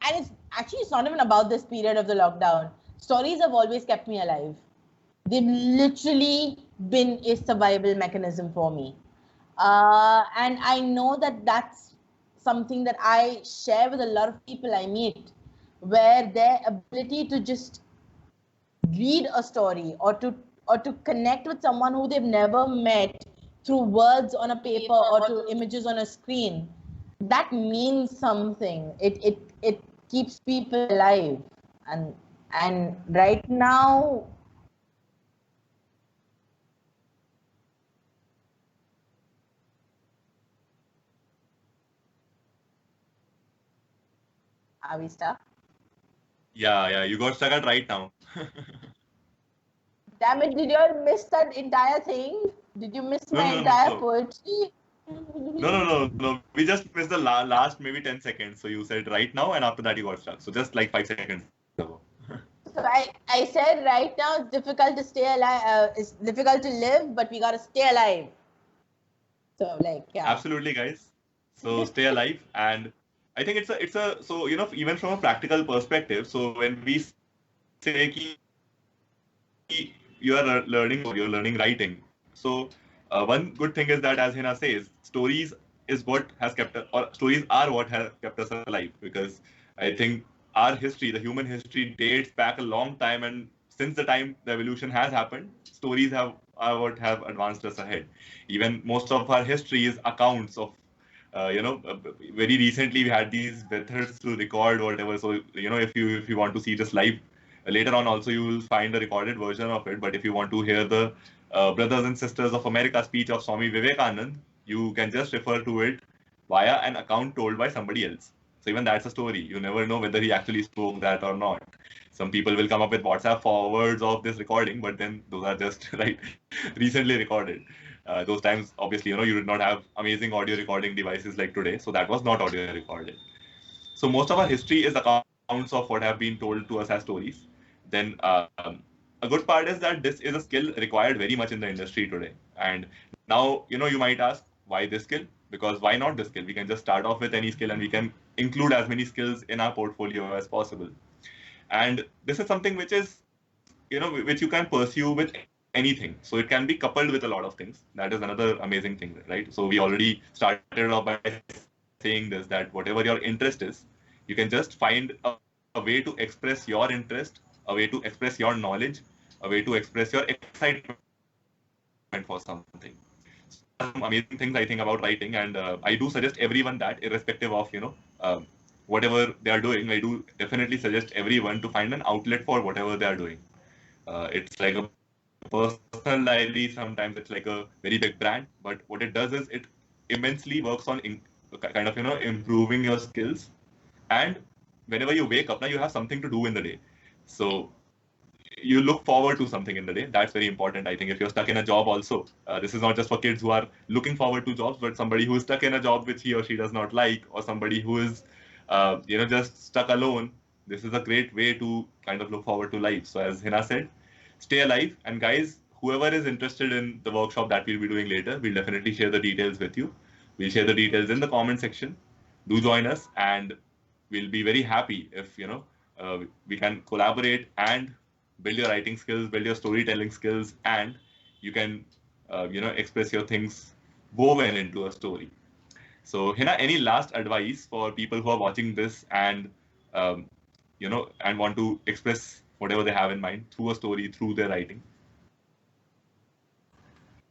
and it's not even about this period of the lockdown. Stories have always kept me alive. They've literally been a survival mechanism for me. And I know that that's something that I share with a lot of people I meet, where their ability to just read a story or to connect with someone who they've never met through words on a paper or through images on a screen, that means something. It keeps people alive. And right now, are we stuck? Yeah, you got stuck at right now. Damn it, did you all miss that entire thing? Did you miss my entire poetry? No. We just missed the last maybe 10 seconds. So you said right now, and after that you got stuck. So just like 5 seconds ago. So I said right now it's difficult to stay alive. It's difficult to live, but we gotta stay alive. So like yeah. Absolutely, guys. So stay alive, and I think it's a so even from a practical perspective. So when we say you are learning or you're learning writing, so one good thing is that, as Hina says, stories is what has kept us, or stories are what have kept us alive, because I think our history, the human history, dates back a long time, and since the time the evolution has happened, stories are what have advanced us ahead. Even most of our history is accounts of very recently we had these methods to record whatever. So if you want to see this live later on, also you will find a recorded version of it. But if you want to hear the Brothers and Sisters of America speech of Swami Vivekanand, you can just refer to it via an account told by somebody else. So even that's a story. You never know whether he actually spoke that or not. Some people will come up with WhatsApp forwards of this recording, but then those are just right recently recorded. Those times, obviously, you did not have amazing audio recording devices like today, so that was not audio recorded. So most of our history is accounts of what have been told to us as stories. Then a good part is that this is a skill required very much in the industry today. And now, you might ask, why this skill? Because why not this skill? We can just start off with any skill and we can include as many skills in our portfolio as possible. And this is something which is, which you can pursue with anything. So it can be coupled with a lot of things. That is another amazing thing, right? So we already started off by saying this, that whatever your interest is, you can just find a way to express your interest, a way to express your knowledge, a way to express your excitement for something. Some amazing things I think about writing, and I do suggest everyone that, irrespective of whatever they are doing, I do definitely suggest everyone to find an outlet for whatever they are doing. It's like a personal diary. Sometimes it's like a very big brand, but what it does is it immensely works on kind of improving your skills. And whenever you wake up, now you have something to do in the day. So you look forward to something in the day. That's very important. I think if you're stuck in a job also, this is not just for kids who are looking forward to jobs, but somebody who is stuck in a job which he or she does not like, or somebody who is just stuck alone. This is a great way to kind of look forward to life. So as Hina said, stay alive. And guys, whoever is interested in the workshop that we'll be doing later, we'll definitely share the details with you. We'll share the details in the comment section. Do join us, and we'll be very happy if we can collaborate and build your writing skills, build your storytelling skills, and you can express your things woven into a story. So Hina, any last advice for people who are watching this and and want to express whatever they have in mind through a story, through their writing?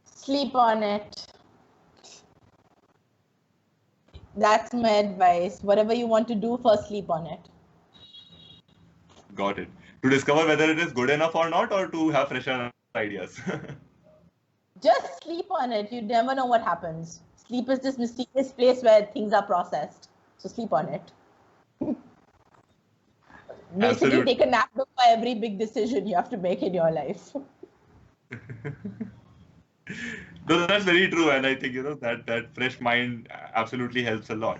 Sleep on it. That's my advice. Whatever you want to do, first sleep on it. Got it. To discover whether it is good enough or not, or to have fresher ideas. Just sleep on it. You never know what happens. Sleep is this mysterious place where things are processed. So sleep on it. Basically, Absolutely. take a nap before every big decision you have to make in your life. No, that's very true, and I think that fresh mind absolutely helps a lot.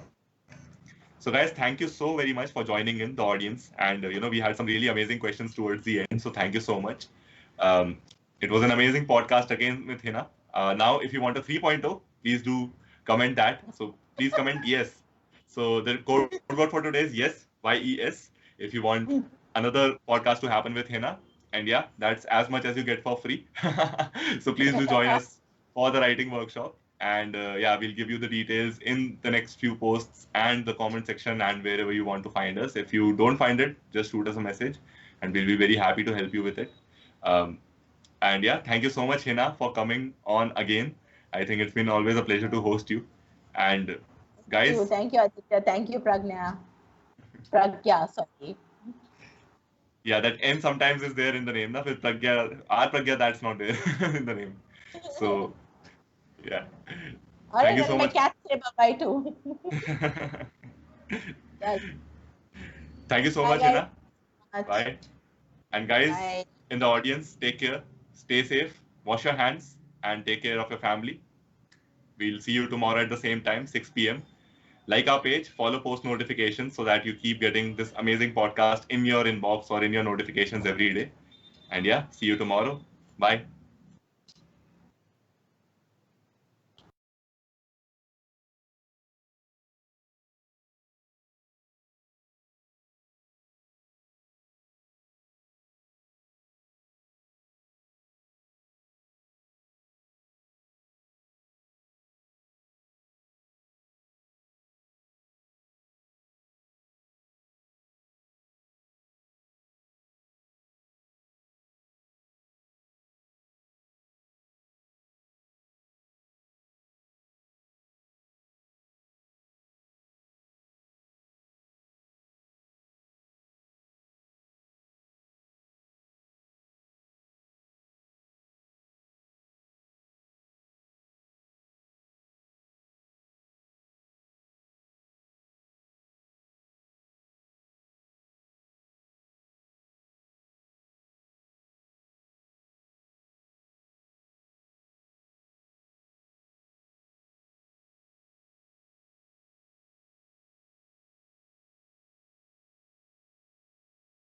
So guys, thank you so very much for joining in, the audience, and we had some really amazing questions towards the end. So thank you so much. It was an amazing podcast again with Hina. Now, if you want a 3.0, please do comment that. So please comment yes. So the code word for today is yes, YES. If you want another podcast to happen with Hina, and yeah, that's as much as you get for free. So please do join us for the writing workshop. And yeah, we'll give you the details in the next few posts and the comment section and wherever you want to find us. If you don't find it, just shoot us a message and we'll be very happy to help you with it. And yeah, thank you so much, Hina, for coming on again. I think it's been always a pleasure to host you. And guys, Thank you, Aditya. Thank you, Pragya. Pragya, sorry. yeah, that N sometimes is there in the name. Na? With Pragya, our Pragya, that's not there in the name. So yeah. All Thank right, you so and my much. cat say bye-bye too. Thank you so Bye, much, guys. Hina. Bye. And guys Bye. in the audience, take care, stay safe, wash your hands, and take care of your family. We'll see you tomorrow at the same time, 6 p.m. Like our page, follow post notifications so that you keep getting this amazing podcast in your inbox or in your notifications every day. And yeah, see you tomorrow. Bye.